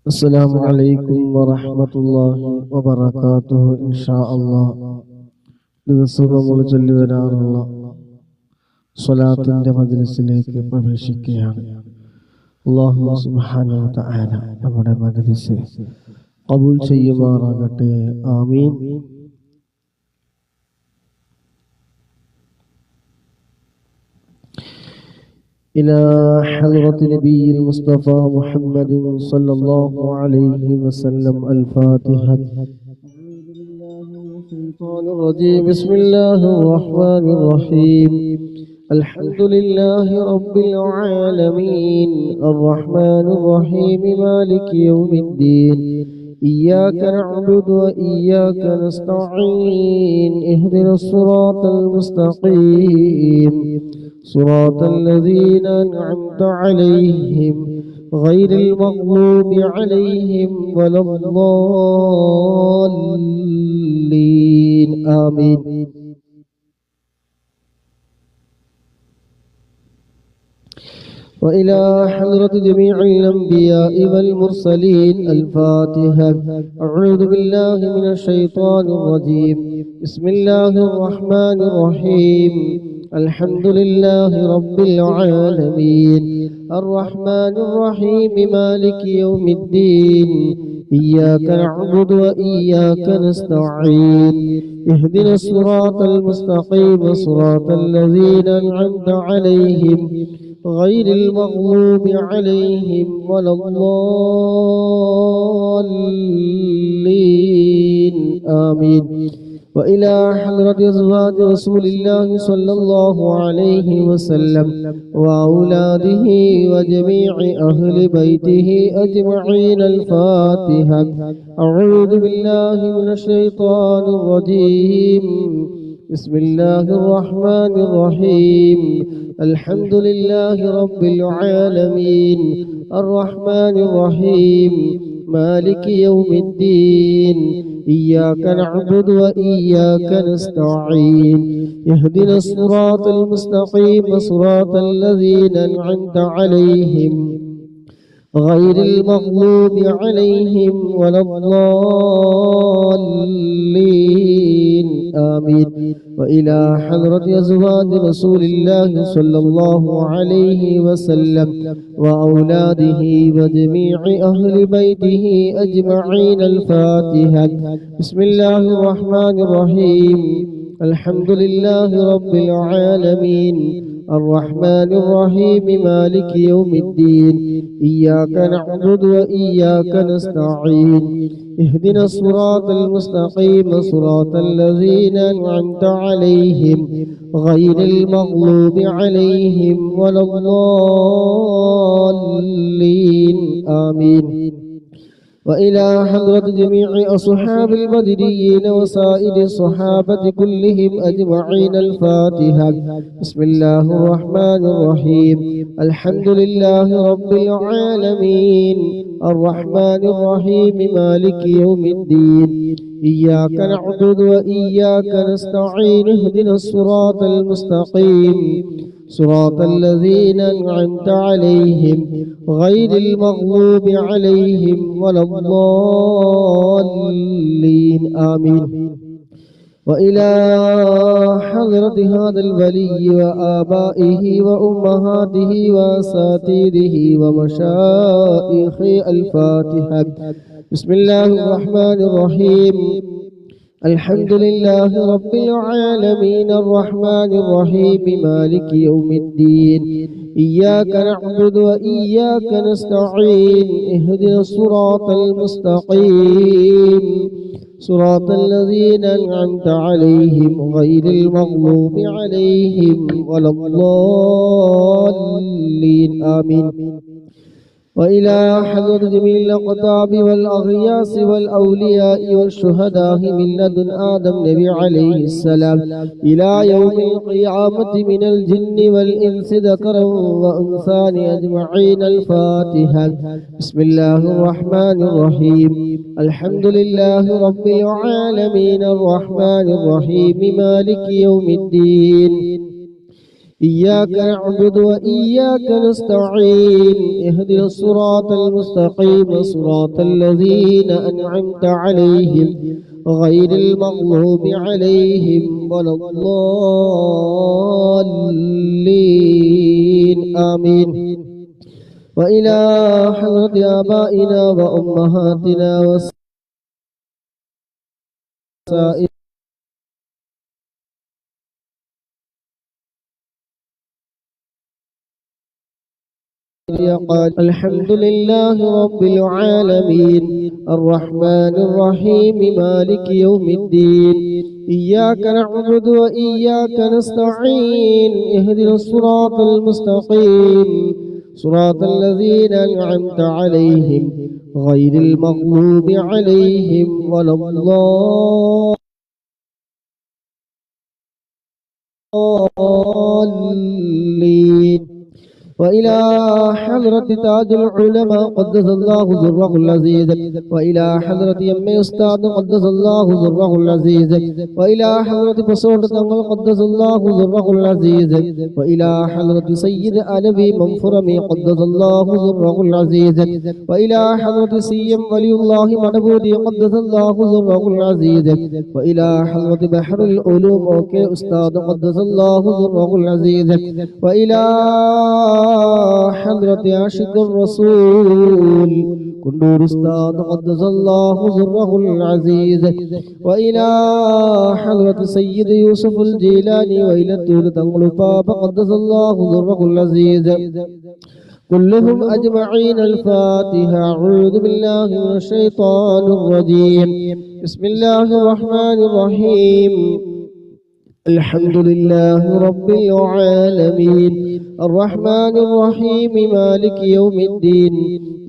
അസ്സലാമു അലൈക്കും വറഹ്മത്തുള്ളാഹി വബറകാതുഹു. ഇൻഷാ അല്ലാഹ് ദിവസവും നമ്മൾ ചൊല്ലി വരാറുള്ള സ്വലാത്തിന്റെ മജ്ലിസിലേക്ക് പ്രവേശിക്കുകയാണ്. അല്ലാഹു സുബ്ഹാനഹു വ തആല നമ്മുടെ മജ്ലിസ് ഖബൂൽ ചെയ്യുമാറാകട്ടെ. ആമീൻ. إلى حضرة نبي المصطفى محمد صلى الله عليه وسلم. الفاتحة. بسم الله الرحمن الرحيم. الحمد لله رب العالمين الرحمن الرحيم مالك يوم الدين إياك نعبد وإياك نستعين اهدنا الصراط المستقيم صراط الذين أنعمت عليهم غير المغضوب عليهم ولا الضالين. آمين. وإلى حضرة جميع الأنبياء والمرسلين. الفاتحة. أعوذ بالله من الشيطان الرجيم. بسم الله الرحمن الرحيم. الحمد لله رب العالمين الرحمن الرحيم مالك يوم الدين إياك نعبد وإياك نستعين اهدنا الصراط المستقيم صراط الذين أنعمت عليهم غير المغضوب عليهم ولا الضالين. آمين. وإلى حضرة أزواج رسول الله صلى الله عليه وسلم وأولاده وجميع أهل بيته أجمعين. الفاتحة. أعوذ بالله من الشيطان الرجيم. بسم الله الرحمن الرحيم. الحمد لله رب العالمين الرحمن الرحيم مالك يوم الدين إياك نعبد وإياك نستعين اهدنا الصراط المستقيم صراط الذين أنعمت عليهم غير المغضوب عليهم ولا الضالين. آمين. وإلى حضرة أزواج رسول الله صلى الله عليه وسلم وأولاده وجميع أهل بيته أجمعين. الفاتحة. بسم الله الرحمن الرحيم. الحمد لله رب العالمين الرحمن الرحيم مالك يوم الدين إياك نعبد وإياك نستعين اهدنا الصراط المستقيم صراط الذين أنعمت عليهم غير المغضوب عليهم ولا الضالين. آمين. وإلى حضرة جميع أصحاب البدريين وسائر الصحابة كلهم أجمعين. الفاتحة. بسم الله الرحمن الرحيم. الحمد لله رب العالمين الرحمن الرحيم مالك يوم الدين إياك نعبد وإياك نستعين اهدنا الصراط المستقيم صراط الذين أنعمت عليهم غير المغضوب عليهم ولا الضالين. آمين. وإلى حضرة هذا الولي وآبائه وأمهاته وأساتذته ومشائخه. الفاتحة. بسم الله الرحمن الرحيم. الحمد لله رب العالمين الرحمن الرحيم مالك يوم الدين إياك نعبد وإياك نستعين اهدنا الصراط المستقيم صراط الذين أنعمت عليهم غير المغضوب عليهم ولا الضالين. آمين. وإلى حضرة جميع الأقطاب والأغياس والأولياء والشهداء من لدن آدم نبي عليه السلام إلى يوم القيامة من الجن والإنس ذكرا وأنثى أجمعين. الفاتحة. بسم الله الرحمن الرحيم. الحمد لله رب العالمين الرحمن الرحيم مالك يوم الدين إياك نعبد وإياك نستعين اهدنا الصراط المستقيم صراط الذين أنعمت عليهم غير المغضوب عليهم ولا الضالين آمين. وإلى حضرة آبائنا وأمهاتنا وسائر قال الحمد لله رب العالمين الرحمن الرحيم مالك يوم الدين إياك نعبد وإياك نستعين اهدنا الصراط المستقيم صراط الذين أنعمت عليهم غير المغضوب عليهم ولا الضالين. وإلى حضرة تاج العلماء قدس الله سره العزيز وإلى حضرة يم أستاذ قدس الله سره العزيز وإلى حضرة بصور تنقل قدس الله سره العزيز وإلى حضرة سيد علوي منفرمي قدس الله سره العزيز وإلى حضرة سيم ولي الله مدبودي قدس الله سره العزيز وإلى حضرة بحر العلوم وكي أستاذ قدس الله سره العزيز وإلى حضرة عاشق الرسول كندور استاذ قدس الله سره العزيز وإلى حضرة سيد يوسف الجيلاني وإلى التور تنقل بابا قدس الله سره العزيز كلهم أجمعين. الفاتحة. أعوذ بالله من الشيطان الرجيم بسم الله الرحمن الرحيم الحمد لله رب العالمين الرحمن الرحيم مالك يوم الدين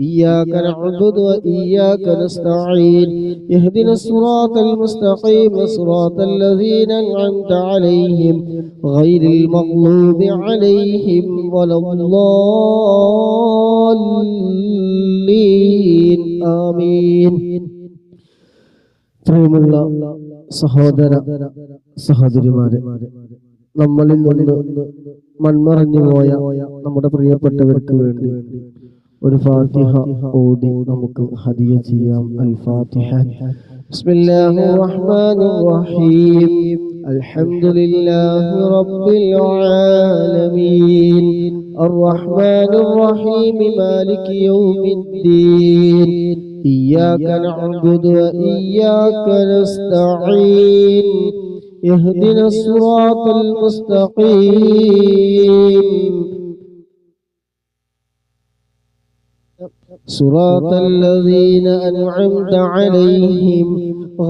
إياك نعبد وإياك نستعين اهدنا الصراط المستقيم صراط الذين أنعمت عليهم غير المغضوب عليهم ولا الضالين آمين. സഹോദര സഹോദരിമാരെ, നമ്മളിൽ നിന്ന് മൺമറഞ്ഞു പോയ നമ്മുടെ പ്രിയപ്പെട്ടവർക്ക് വേണ്ടി ഒരു ഫാത്തിഹ ഓതി നമുക്ക് ഹദിയ ചെയ്യാം. അൽ ഫാത്തിഹ. ബിസ്മില്ലാഹിർ റഹ്മാനിർ റഹീം അൽഹംദുലില്ലാഹി റബ്ബിൽ ആലമീൻ അർറഹ്മാനിർ റഹീം മാലികി യൗമിദ്ദീൻ إياك نعبد وإياك نستعين اهدنا الصراط المستقيم صراط الذين أنعمت عليهم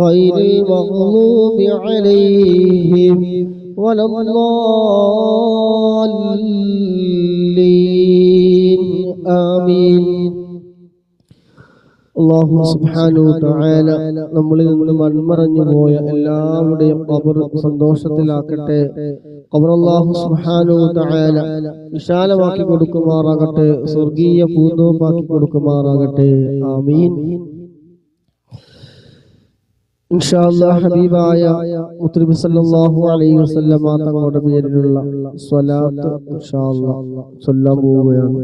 غير المغضوب عليهم ولا الضالين آمين. അല്ലാഹു സുബ്ഹാനഹു വ തആല നമ്മളിൽ നിന്ന് മൺമറഞ്ഞു പോയ എല്ലാവരുടെയും ഖബർ സന്തോഷത്തിലാക്കട്ടെ. ഖബർ അല്ലാഹു സുബ്ഹാനഹു വ തആല വിശാലമാക്കി കൊടുക്കുമാറാകട്ടെ, സ്വർഗീയ പൂന്തോപ്പാക്കി കൊടുക്കുമാറാകട്ടെ. ആമീൻ. ഇൻഷാ അല്ലാഹ് ഹബീബായ മുത്തനബി സല്ലല്ലാഹു അലൈഹി വസല്ലമ തങ്ങളുടെ പേരിലുള്ള സ്വലാത്ത് ഇൻഷാ അല്ലാഹ് ചൊല്ലാൻ പോവുകയാണ്.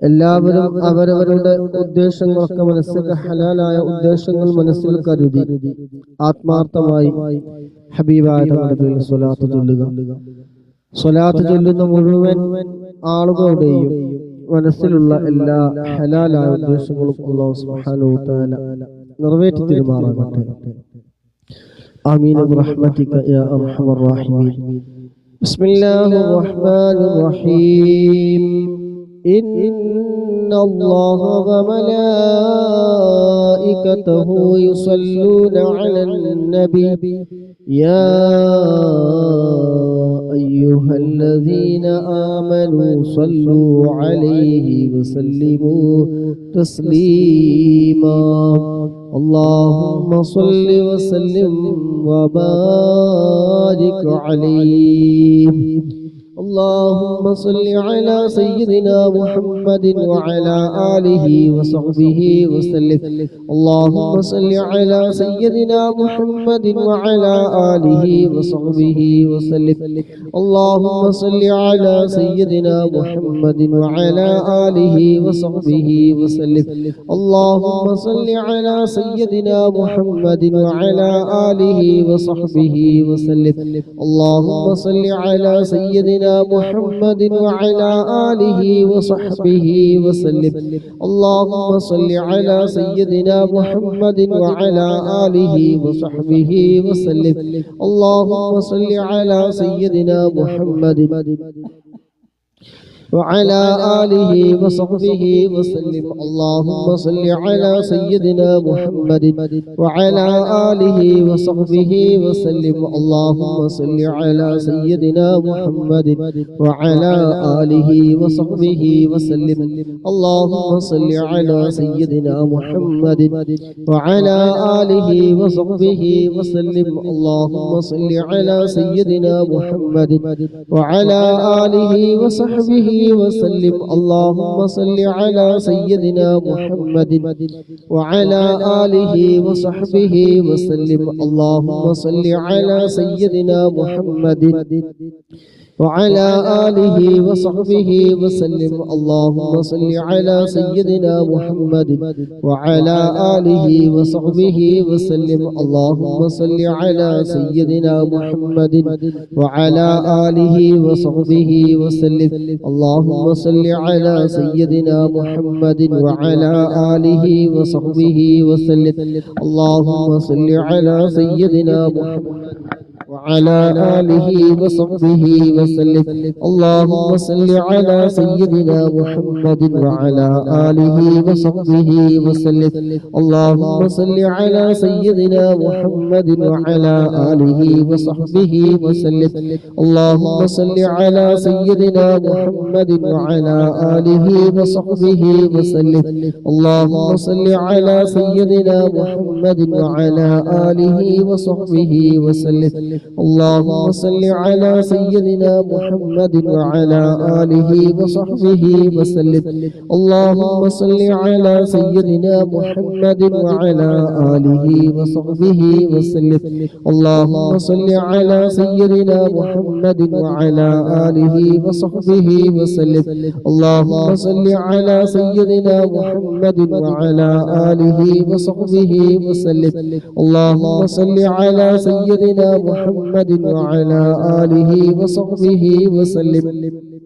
എല്ലാവരും അവരവരുടെ ഉദ്ദേശങ്ങളൊക്കെ മനസ്സിൽ ഹലാലായ ഉദ്ദേശങ്ങൾ മനസ്സിൽ കരുതി ആത്മാർത്ഥമായി ഹബീബായ തങ്ങളുടെ പേരിൽ സ്വലാത്ത് ചൊല്ലുക. സ്വലാത്ത് ചൊല്ലുന്ന മുഴുവൻ ആളുകളുടെയും മനസ്സിലുള്ള എല്ലാ ഹലാലായ ഉദ്ദേശങ്ങളും അല്ലാഹു സുബ്ഹാനഹു വ തആല നിറവേറ്റി തരുമാറാകട്ടെ. ആമീൻ ബിറഹ്മതിക യാ അർഹമർ റഹീമീൻ. ബിസ്മില്ലാഹിർ റഹ്മാനിർ റഹീം. إن الله وملائكته يصلون على النبي يا أيها الذين آمنوا صلوا عليه وسلموا تسليما اللهم صل وسلم وبارك عليه اللهم صل على سيدنا محمد وعلى آله وصحبه وسلم. اللهم صل على سيدنا محمد وعلى آله وصحبه وسلم. اللهم صل على سيدنا محمد وعلى آله وصحبه وسلم. اللهم صل على سيدنا محمد وعلى آله وصحبه وسلم. اللهم صل على سيدنا محمد وعلى آله وصحبه وسلم. اللهم صل على سيدنا محمد وعلى آله وصحبه وسلم. اللهم صل على سيدنا محمد وعلى آله وصحبه وسلم. اللهم صل على سيدنا محمد وعلى آله وصحبه وسلم. اللهم صل على سيدنا محمد وعلى آله وصحبه وسلم. اللهم صل على سيدنا محمد وعلى آله وصحبه وسلم. اللهم صل على سيدنا محمد وعلى آله وصحبه وسلم. اللهم صل على سيدنا محمد وعلى آله وصحبه وسلم. اللهم صل على سيدنا محمد وعلى آله وصحبه وسلم. اللهم صل على سيدنا محمد وعلى آله وصحبه وسلم. اللهم صل على سيدنا محمد وعلى آله وصحبه وسلم. اللهم صل على سيدنا محمد وعلى آله وصحبه وسلم. اللهم صل على سيدنا محمد وعلى آله وصحبه وسلم. اللهم صل على سيدنا محمد وعلى آله وصحبه وسلم. اللهم صل على سيدنا محمد وعلى آله وصحبه وسلم. اللهم صل على سيدنا محمد وعلى آله وصحبه وسلم. اللهم صل على سيدنا محمد وعلى آله وصحبه وسلم. اللهم صل على سيدنا محمد وعلى آله وصحبه وسلم. اللهم صل على سيدنا محمد وعلى آله وصحبه وسلم. اللهم صل على سيدنا محمد وعلى آله وصحبه وسلم. اللهم صل على سيدنا محمد وعلى آله وصحبه وسلم. اللهم صل على سيدنا محمد وعلى آله وصحبه وسلم. اللهم صل على سيدنا محمد وعلى آله وصحبه وسلم.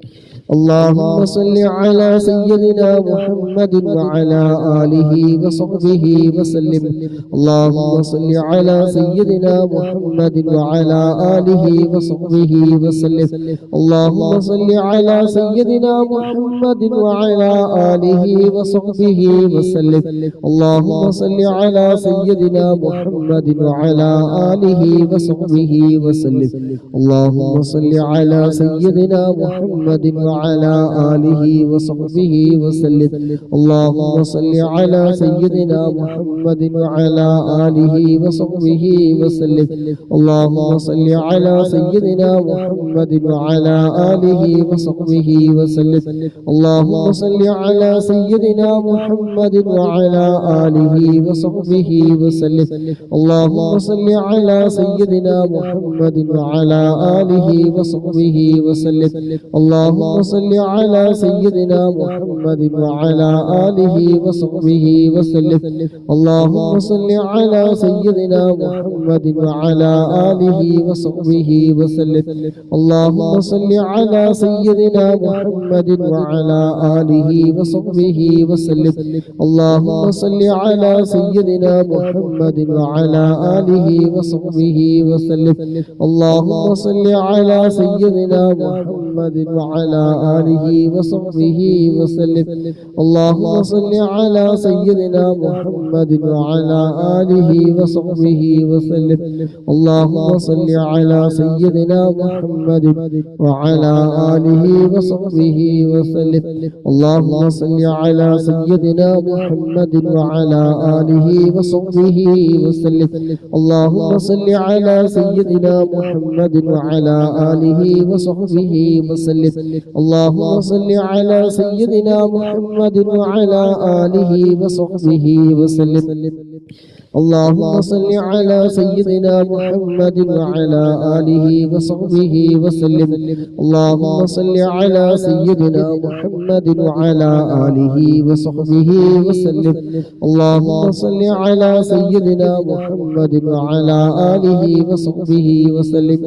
اللهم صل على سيدنا محمد وعلى آله وصحبه وسلم. اللهم صل على سيدنا محمد وعلى آله وصحبه وسلم. اللهم صل على سيدنا محمد وعلى آله وصحبه وسلم. اللهم صل على سيدنا محمد وعلى آله وصحبه وسلم. اللهم صل على سيدنا محمد وعلى آله وصحبه وسلم. اللهم صل على سيدنا محمد وعلى آله وصحبه وسلم. اللهم صل على سيدنا محمد وعلى آله وصحبه وسلم. اللهم صل على سيدنا محمد وعلى آله وصحبه وسلم. اللهم صل على سيدنا محمد وعلى آله وصحبه وسلم. اللهم صل على سيدنا محمد وعلى آله وصحبه وسلم. اللهم صل على سيدنا محمد وعلى آله وصحبه وسلم. اللهم صل على سيدنا محمد وعلى آله وصحبه وسلم. اللهم صل على سيدنا محمد وعلى آله وصحبه وسلم. اللهم صل على سيدنا محمد وعلى آله وصحبه وسلم. اللهم صل على سيدنا محمد وعلى آله وصحبه وسلم. اللهم صل على سيدنا محمد وعلى آله وصحبه وسلم. اللهم صل على سيدنا محمد وعلى آله وصحبه وسلم. اللهم صل على سيدنا محمد وعلى آله وصحبه وسلم. اللهم صل على سيدنا محمد وعلى آله وصحبه وسلم. اللهم صل على سيدنا محمد وعلى آله وصحبه وسلم. اللهم صل على سيدنا محمد وعلى آله وصحبه وسلم.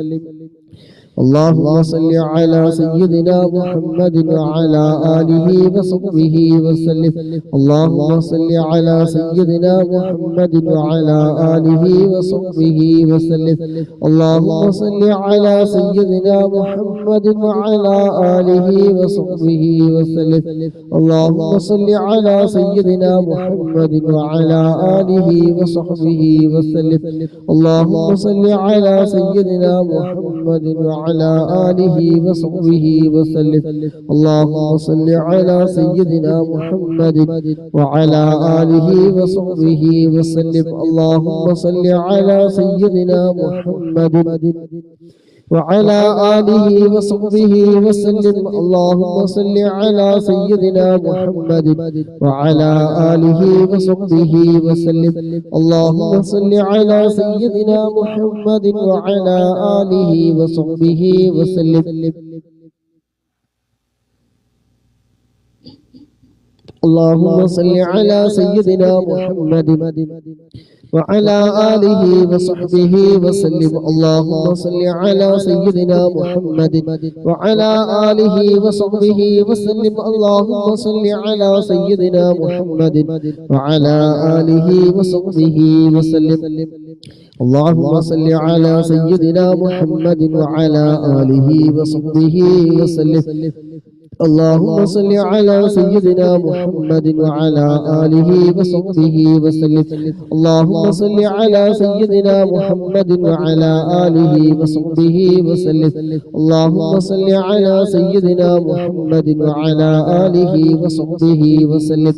اللهم صل على سيدنا محمد وعلى آله وصحبه وسلم. اللهم صل على سيدنا محمد وعلى آله وصحبه وسلم. اللهم صل على سيدنا محمد وعلى آله وصحبه وسلم. اللهم صل على سيدنا محمد وعلى آله وصحبه وسلم. اللهم صل على سيدنا محمد وعلى آله وصحبه وسلم. اللهم صل على سيدنا محمد وعلى آله وصحبه وسلم. اللهم صل على سيدنا محمد وعلى آله وصحبه وسلم. اللهم صل على سيدنا محمد وعلى آله وصحبه وسلم. اللهم صل على سيدنا محمد وعلى آله وصحبه وسلم. اللهم صل على سيدنا محمد وعلى آله وصحبه وسلم. اللهم صل على سيدنا محمد وعلى آله وصحبه وسلم. اللهم صل على سيدنا محمد وعلى آله وصحبه وسلم. اللهم صل على سيدنا محمد وعلى آله وصحبه وسلم. اللهم صل على سيدنا محمد وعلى آله وصحبه وسلم. اللهم صل على سيدنا محمد وعلى آله وصحبه وسلم. اللهم صل على سيدنا محمد وعلى آله وصحبه وسلم.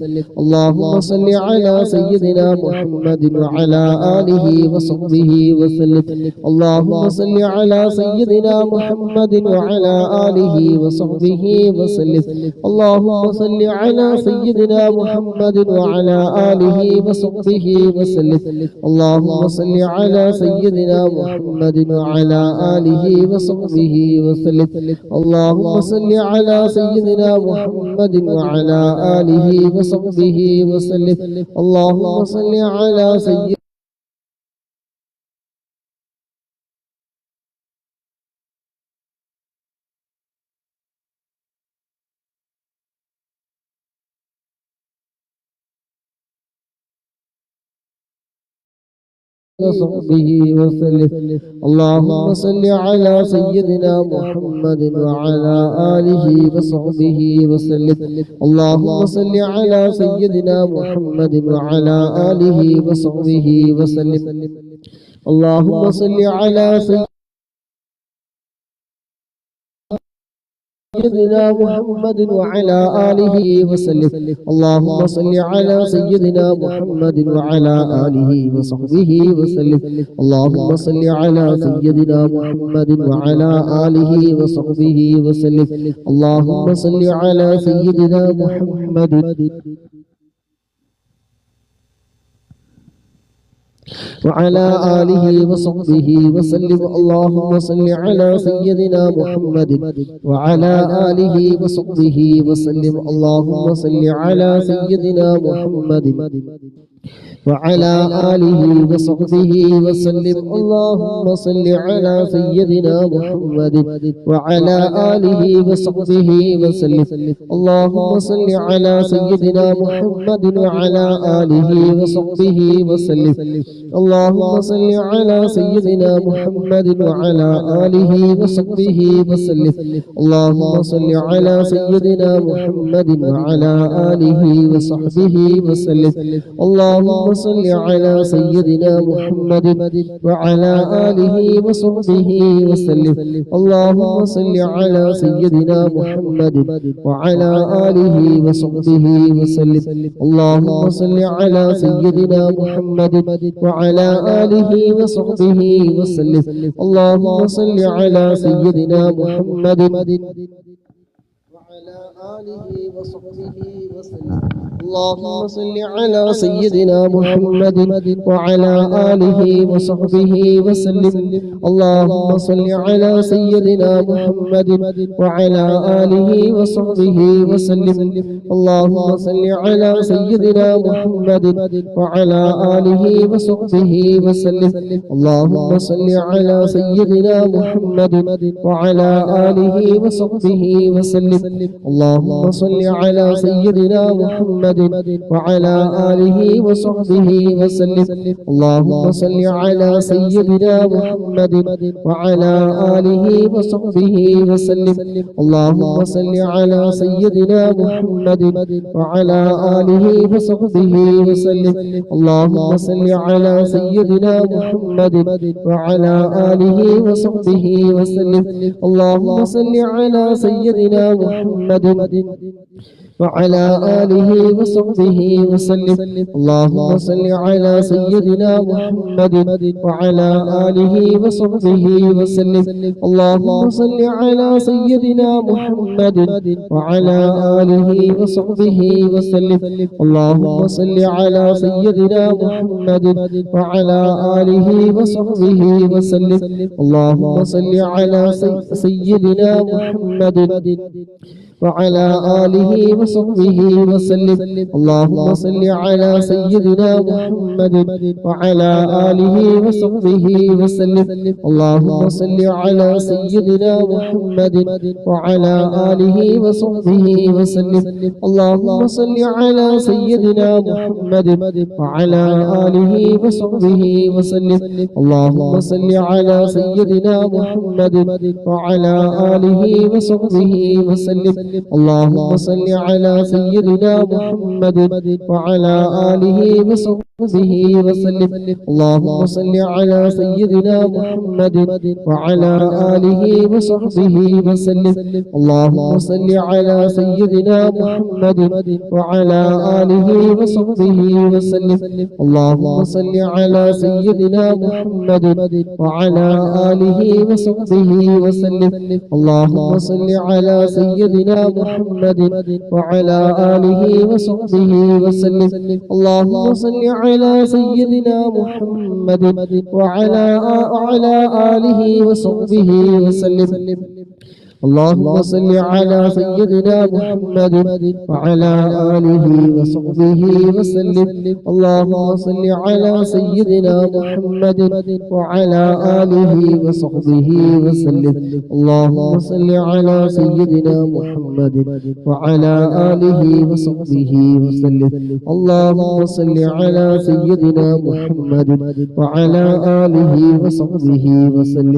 اللهم صل على سيدنا محمد وعلى آله وصحبه وسلم. اللهم صل على سيدنا محمد وعلى آله وصحبه وسلم. اللهم صل على سيدنا محمد وعلى آله وصحبه وسلم. اللهم صل على سيدنا محمد وعلى آله وصحبه وسلم. اللهم صل على سيدنا محمد وعلى آله وصحبه وسلم. اللهم صل على سيدنا وصحبه وسلم. اللهم صل على سيدنا محمد وعلى آله وصحبه وسلم. اللهم صل على سيدنا محمد وعلى آله وصحبه وسلم. اللهم صل على سيدنا محمد وعلى آله وسلم. اللهم صل على سيدنا محمد وعلى آله وصحبه وسلم. اللهم صل على سيدنا محمد وعلى آله وصحبه وسلم. اللهم صل على سيدنا محمد وعلى آله وصحبه وسلم. اللهم صل على سيدنا محمد وعلى آله وصحبه وسلم. اللهم صل على سيدنا محمد وعلى آله وصحبه وسلم. اللهم صل على سيدنا محمد وعلى آله وصحبه وسلم. اللهم صل على سيدنا محمد وعلى آله وصحبه وسلم. اللهم صل على سيدنا محمد وعلى آله وصحبه وسلم. اللهم صل على سيدنا محمد وعلى آله وصحبه وسلم. اللهم صل على سيدنا محمد وعلى آله وصحبه وسلم. اللهم صل على سيدنا محمد وعلى آله وصحبه وسلم. اللهم صل على سيدنا محمد وعلى آله وصحبه وسلم. اللهم صل على سيدنا محمد وعلى آله وصحبه وسلم. اللهم صل على سيدنا محمد وعلى آله وصحبه وسلم. اللهم صل على سيدنا محمد وعلى آله وصحبه وسلم. اللهم صل على سيدنا محمد وعلى آله وصحبه وسلم. اللهم صل على سيدنا محمد وعلى آله وصحبه وسلم. اللهم صل على سيدنا محمد وعلى آله وصحبه وسلم. اللهم صل على سيدنا محمد وعلى آله وصحبه وسلم. اللهم صل على سيدنا محمد وعلى آله وصحبه وسلم. اللهم صل على سيدنا محمد وعلى آله وصحبه وسلم. اللهم صل على سيدنا محمد وعلى آله وصحبه وسلم. اللهم صل على سيدنا محمد وعلى آله وصحبه وسلم. اللهم صل على سيدنا محمد وعلى آله وصحبه وسلم. اللهم صل على سيدنا محمد وعلى آله وصحبه وسلم. اللهم صل على سيدنا محمد وعلى آله وصحبه وسلم. اللهم صل على سيدنا محمد وعلى آله وصحبه وسلم. اللهم صل على سيدنا محمد وعلى آله وصحبه وسلم. اللهم صل على سيدنا محمد وعلى آله وصحبه وسلم. اللهم صل على سيدنا محمد وعلى آله وصحبه وسلم. اللهم صل على سيدنا محمد وعلى آله وصحبه وسلم. اللهم صل على سيدنا محمد وعلى آله وصحبه وسلم. اللهم صل على سيدنا محمد وعلى آله وصحبه وسلم. اللهم صل على سيدنا محمد وعلى آله وصحبه وسلم. اللهم صل على سيدنا محمد وعلى آله وصحبه وسلم. اللهم صل على سيدنا محمد وعلى آله وصحبه وسلم. اللهم صل على سيدنا محمد وعلى آله وصحبه وسلم. اللهم صل على سيدنا محمد وعلى آله وصحبه وسلم. اللهم صل على سيدنا محمد وعلى آله وصحبه وسلم. اللهم صل على سيدنا محمد وعلى آله وصحبه وسلم.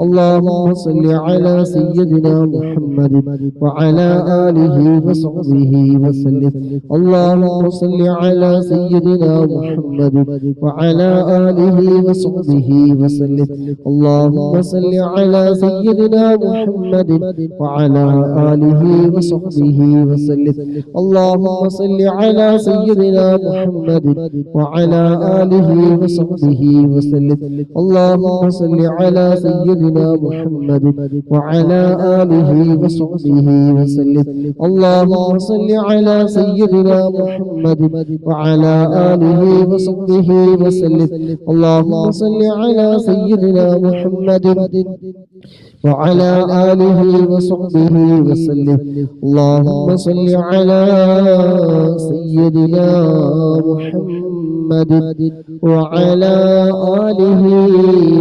اللهم صل على سيدنا محمد وعلى آله وصحبه وسلم. اللهم صل على سيدنا محمد وعلى آله وصحبه وسلم. اللهم صل على سيدنا محمد وعلى آله وصحبه وسلم. اللهم صل على سيدنا محمد وعلى آله وصحبه وسلم. اللهم صل على سيدنا محمد وعلى آله وصحبه وسلم. اللهم صل على سيدنا محمد وعلى آله وصحبه وسلم. اللهم صل على سيدنا محمد وعلى آله وصحبه وسلم. اللهم صل على سيدنا محمد وعلى آله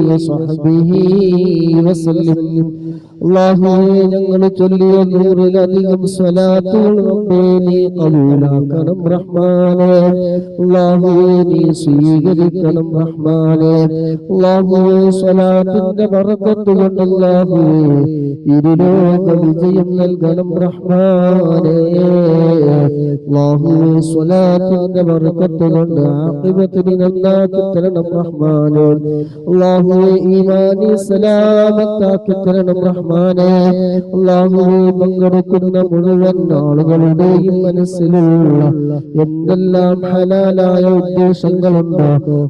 وصحبه وسلم. اللهم ഞങ്ങൾ ചൊല്ലിയ 100-ലധികം സ്വലാത്തുകൾ റബ്ബേ നീ ഖബൂലാക്കണം റഹ്മാനേ. അല്ലാഹുവേ നീ സ്വീകരിക്കണം റഹ്മാനേ. അല്ലാഹുവേ സ്വലാത്തിന്റെ ബറക്കത്ത് കൊണ്ട് അല്ലാഹുവേ ഇരുലോക വിജയം നൽകണം റഹ്മാനേ. അല്ലാഹുവേ സ്വലാത്തിന്റെ ബറക്കത്ത് കൊണ്ട് ആഖിബത്തിനെ നന്നാക്കി തരണം റഹ്മാനേ. അല്ലാഹുവേ ഈമാനി സലാമത്താക്കി തരണം റഹ്മാനേ. അല്ലാഹുവേ പങ്കെടുക്കുന്ന മുഴുവൻ ആളുകളുടെയും മനസ്സിലുള്ള എന്തെല്ലാം ഹലാലായ ഉദ്ദേശങ്ങളുണ്ടോ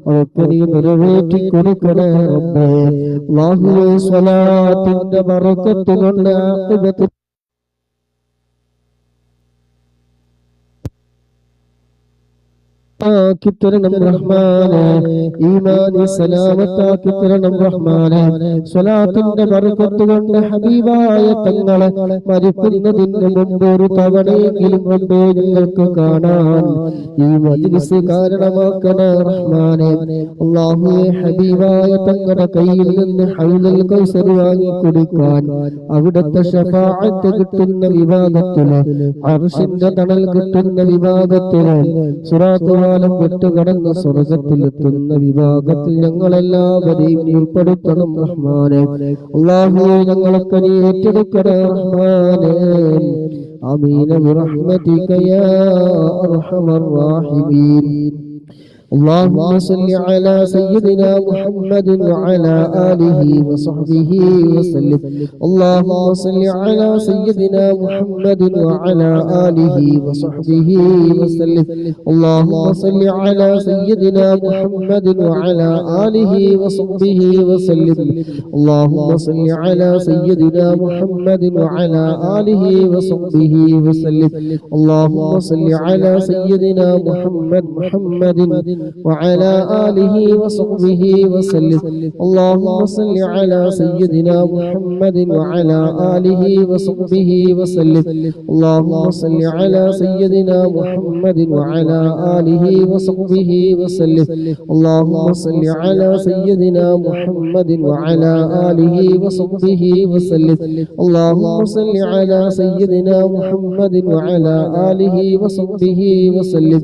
അതൊക്കെ നീ നിറവേറ്റി കൊടുക്കണേ റബ്ബേ. അല്ലാഹുവേ സ്വലാത്തിന്റെ ബറക്കത്ത് കൊണ്ട് ആഖിബത്ത് ആക്കി തരണം റഹ്മാനേ. ഈമാനി സലാമത്താക്കി തരണം റഹ്മാനേ. സ്വലാത്തിന്റെ ബറക്കത്ത് കൊണ്ട് ഹബീബായ തങ്ങളെ മരിക്കുന്നതിന് മുമ്പ് ഒരു തവണയെങ്കിലും റബ്ബേ ഞങ്ങൾക്ക് കാണാൻ ഈ മജ്ലിസ് കാരണമാക്കണേ റഹ്മാനേ. അല്ലാഹുവേ ഹബീബായ തങ്ങളുടെ കയ്യിൽ നിന്ന് ഹൗലുൽ കൗസർ വാങ്ങി കുടിക്കാൻ അവിടുത്തെ ശഫാഅത്ത് കിട്ടുന്ന വിഭാഗത്തില് അർശിന്റെ തണൽ കിട്ടുന്ന വിഭാഗത്തില് സിറാത്തുൽ വിട്ടുകടന്ന് സ്വർഗത്തിലെത്തുന്ന വിഭാഗത്തിൽ ഞങ്ങളെല്ലാവരെയും നീ ഉൾപ്പെടുത്തണം റഹ്മാനേ. അല്ലാഹുവേ ഞങ്ങളൊക്കെ നീ ഏറ്റെടുക്കണേ റഹ്മാനേ. ആമീൻ ബിറഹ്മതിക യാ അർഹമർ റഹീമീൻ. اللهم صل على سيدنا محمد وعلى آله وصحبه وسلم. اللهم صل على سيدنا محمد وعلى آله وصحبه وسلم. اللهم صل على سيدنا محمد وعلى آله وصحبه وسلم. اللهم صل على سيدنا محمد وعلى آله وصحبه وسلم. اللهم صل على سيدنا محمد وعلى آله وصحبه وسلم. اللهم صل على سيدنا محمد وعلى آله وصحبه وسلم. اللهم صل على سيدنا محمد وعلى آله وصحبه وسلم. اللهم صل على سيدنا محمد وعلى آله وصحبه وسلم. اللهم صل على سيدنا محمد وعلى آله وصحبه وسلم.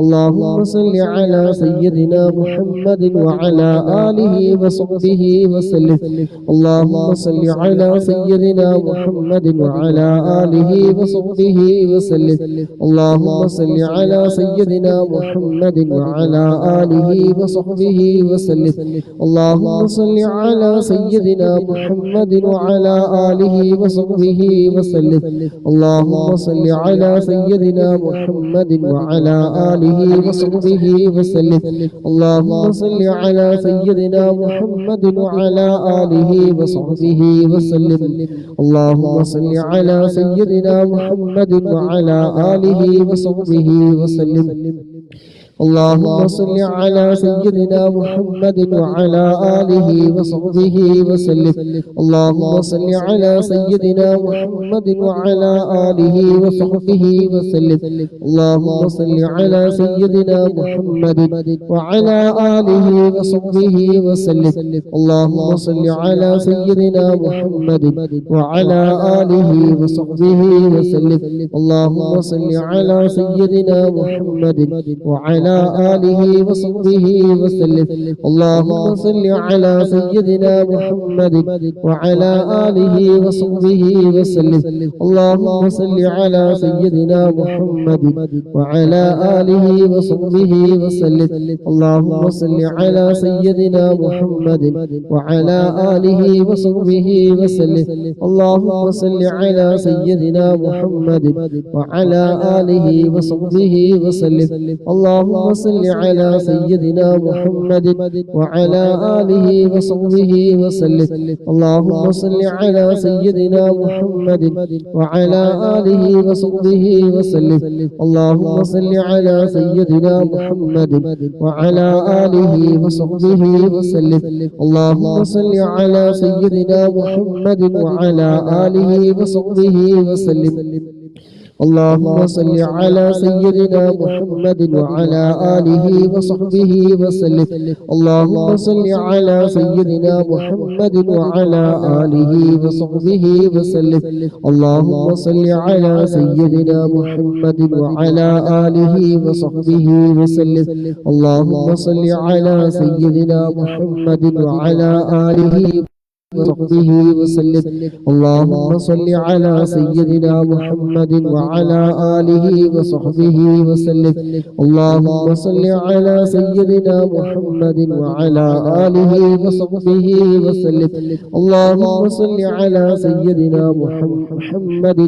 اللهم صل على سيدنا محمد وعلى آله وصحبه وسلم. اللهم صل على سيدنا محمد وعلى آله وصحبه وسلم. اللهم صل على سيدنا محمد وعلى آله وصحبه وسلم. اللهم صل على سيدنا محمد وعلى آله وصحبه وسلم. اللهم صل على سيدنا محمد وعلى آله وصحبه وسلم. اللهم صل على سيدنا محمد وعلى آله وصحبه وسلم. اللهم صل على سيدنا محمد وعلى آله وصحبه وسلم. اللهم صل على سيدنا محمد وعلى آله وصحبه وسلم. اللهم صل على سيدنا محمد وعلى آله وصحبه وسلم. اللهم صل على سيدنا محمد وعلى آله وصحبه وسلم. اللهم صل على سيدنا محمد وعلى آله وصحبه وسلم. اللهم صل على سيدنا محمد وعلى آله وصحبه وسلم. اللهم صل على سيدنا محمد وعلى آله وصحبه وسلم. اللهم صل على سيدنا محمد وعلى آله وصحبه وسلم. اللهم صل على سيدنا محمد وعلى آله وصحبه وسلم. اللهم صل على سيدنا محمد وعلى آله وصحبه وسلم. اللهم صل على سيدنا محمد وعلى آله وصحبه وسلم. اللهم صل على سيدنا محمد وعلى آله وصحبه وسلم. اللهم صل على سيدنا محمد وعلى آله وصحبه وسلم. اللهم صل على سيدنا محمد وعلى آله وصحبه وسلم. اللهم صل على سيدنا محمد وعلى آله وصحبه وسلم. اللهم صل على سيدنا محمد وعلى آله وصحبه وسلم. اللهم صل على سيدنا محمد وعلى آله وصحبه وسلم. اللهم صل على سيدنا محمد وعلى آله وصحبه وسلم. اللهم صل على سيدنا محمد وعلى آله وصحبه وسلم. اللهم صل على سيدنا محمد وعلى آله وصحبه وسلم. اللهم صل على سيدنا محمد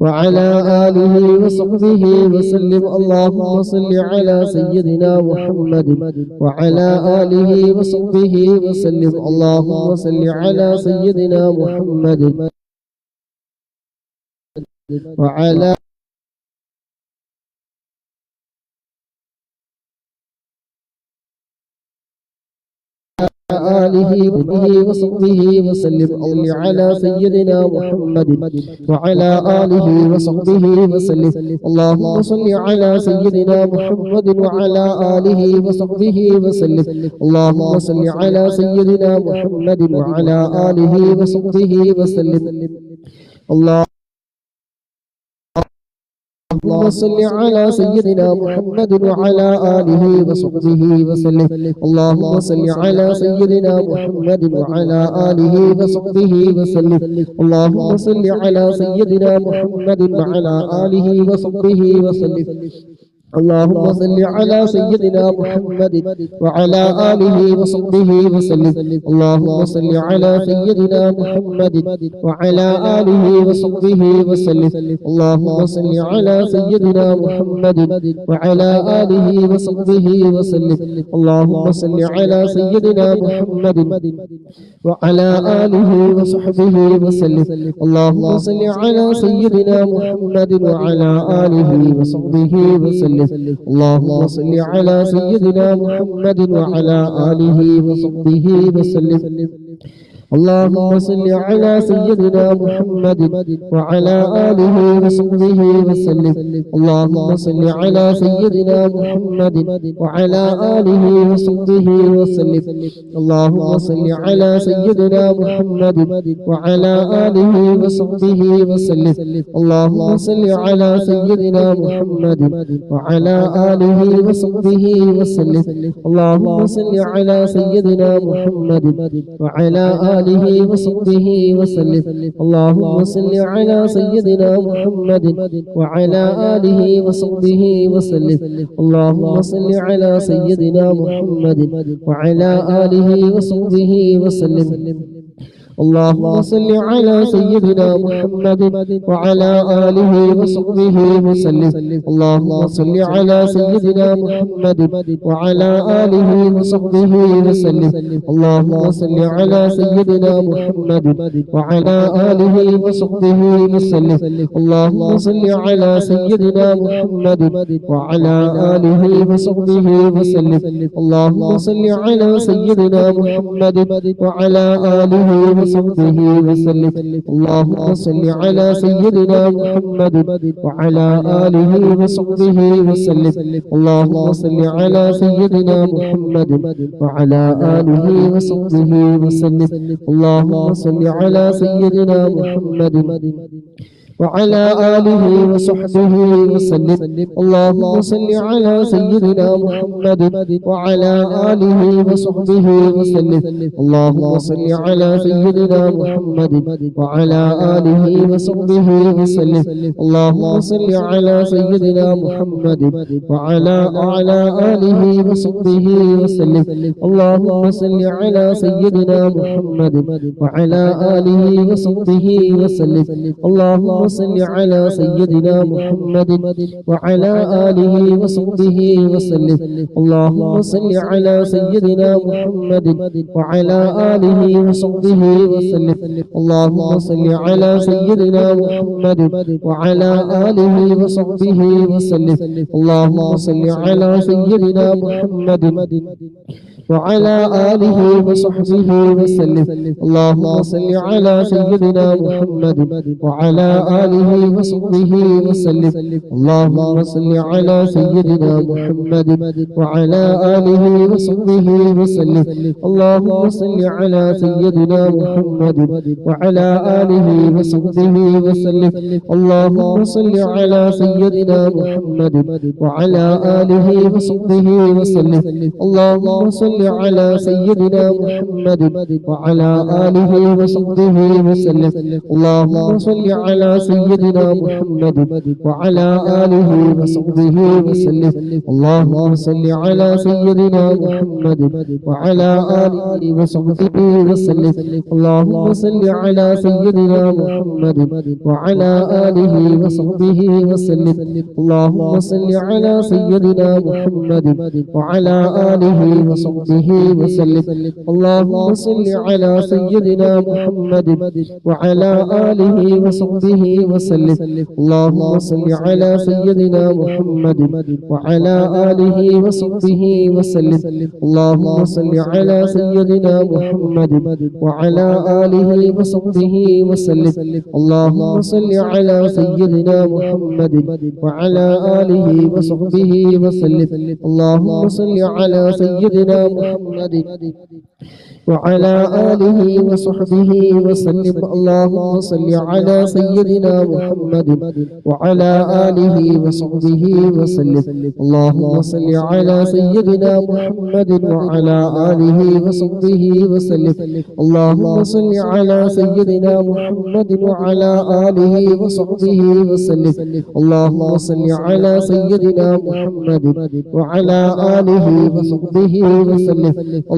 وعلى آله وصحبه وسلم. اللهم صل على سيدنا محمد وعلى آله وصحبه وسلم. اللهم صل على سيدنا محمد وعلى آله وصحبه وسلم. صل على سيدنا محمد وعلى آله وصحبه وسلم. اللهم صل على سيدنا محمد وعلى آله وصحبه وسلم. اللهم صل على سيدنا محمد وعلى آله وصحبه وسلم. اللهم صل على سيدنا محمد وعلى آله وصحبه وسلم. اللهم صل على سيدنا محمد وعلى آله وصحبه وسلم. اللهم صل على سيدنا محمد وعلى آله وصحبه وسلم. اللهم صل على سيدنا محمد وعلى آله وصحبه وسلم. اللهم صل على سيدنا محمد وعلى آله وصحبه وسلم. اللهم صل على سيدنا محمد وعلى آله وصحبه وسلم. اللهم صل على سيدنا محمد وعلى آله وصحبه وسلم. اللهم صل على سيدنا محمد وعلى آله وصحبه وسلم. اللهم صل على سيدنا محمد وعلى آله وصحبه وسلم. اللهم صل على سيدنا محمد وعلى آله وصحبه وسلم. اللهم صل على سيدنا محمد وعلى آله وصحبه وسلم. اللهم صل على سيدنا محمد وعلى آله وصحبه وسلم. اللهم صل على سيدنا محمد وعلى آله وصحبه وسلم. اللهم صل على سيدنا محمد وعلى آله وصحبه وسلم. اللهم صل على سيدنا محمد وعلى آله وصحبه وسلم. اللهم صل على سيدنا محمد وعلى آله وصحبه وسلم. اللهم صل على سيدنا محمد وعلى آله وصحبه وسلم. اللهم صل على سيدنا محمد وعلى آله وصحبه وسلم. اللهم صل على سيدنا محمد وعلى آله وصحبه وسلم. اللهم صل على سيدنا محمد وعلى آله وصحبه وسلم. اللهم صل على سيدنا محمد وعلى آله وصحبه وسلم. اللهم صل على سيدنا محمد وعلى آله وصحبه وسلم. اللهم صل على سيدنا محمد وعلى آله وصحبه وسلم. اللهم صل على سيدنا محمد وعلى آله وصحبه وسلم. اللهم صل على سيدنا محمد وعلى آله وصحبه وسلم. اللهم صل على سيدنا محمد وعلى آله وصحبه وسلم. اللهم صل على سيدنا محمد وعلى آله وصحبه وسلم. اللهم صل على سيدنا محمد وعلى آله وصحبه وسلم. اللهم صل على سيدنا محمد وعلى آله وصحبه وسلم. اللهم صل على سيدنا محمد وعلى آله وصحبه وسلم. اللهم صل على سيدنا محمد وعلى آله وصحبه وسلم. اللهم صل على سيدنا محمد وعلى آله وصحبه وسلم. اللهم صل على سيدنا محمد وعلى آله وصحبه وسلم. اللهم صل على سيدنا محمد وعلى آله وصحبه وسلم. اللهم صل على سيدنا محمد وعلى آله وصحبه وسلم. اللهم صل على سيدنا محمد وعلى آله وصحبه وسلم. اللهم صل على سيدنا محمد وعلى آله وصحبه وسلم. اللهم صل على سيدنا محمد وعلى آله وصحبه وسلم. اللهم صل على سيدنا محمد وعلى آله وصحبه وسلم. اللهم صل على سيدنا محمد وعلى آله وصحبه وسلم. اللهم صل على سيدنا محمد وعلى آله وصحبه وسلم. اللهم صل على سيدنا محمد وعلى آله وصحبه وسلم. اللهم صل على سيدنا محمد وعلى آله وصحبه وسلم. اللهم صل على سيدنا محمد وعلى آله وصحبه وسلم. اللهم صل على سيدنا محمد وعلى آله وصحبه وسلم. اللهم صل على سيدنا محمد وعلى آله وصحبه وسلم. اللهم صل على سيدنا محمد وعلى آله وصحبه وسلم. اللهم صل على سيدنا محمد وعلى آله وصحبه وسلم. اللهم صل على سيدنا محمد وعلى آله وصحبه وسلم. اللهم صل على سيدنا محمد وعلى آله وصحبه وسلم.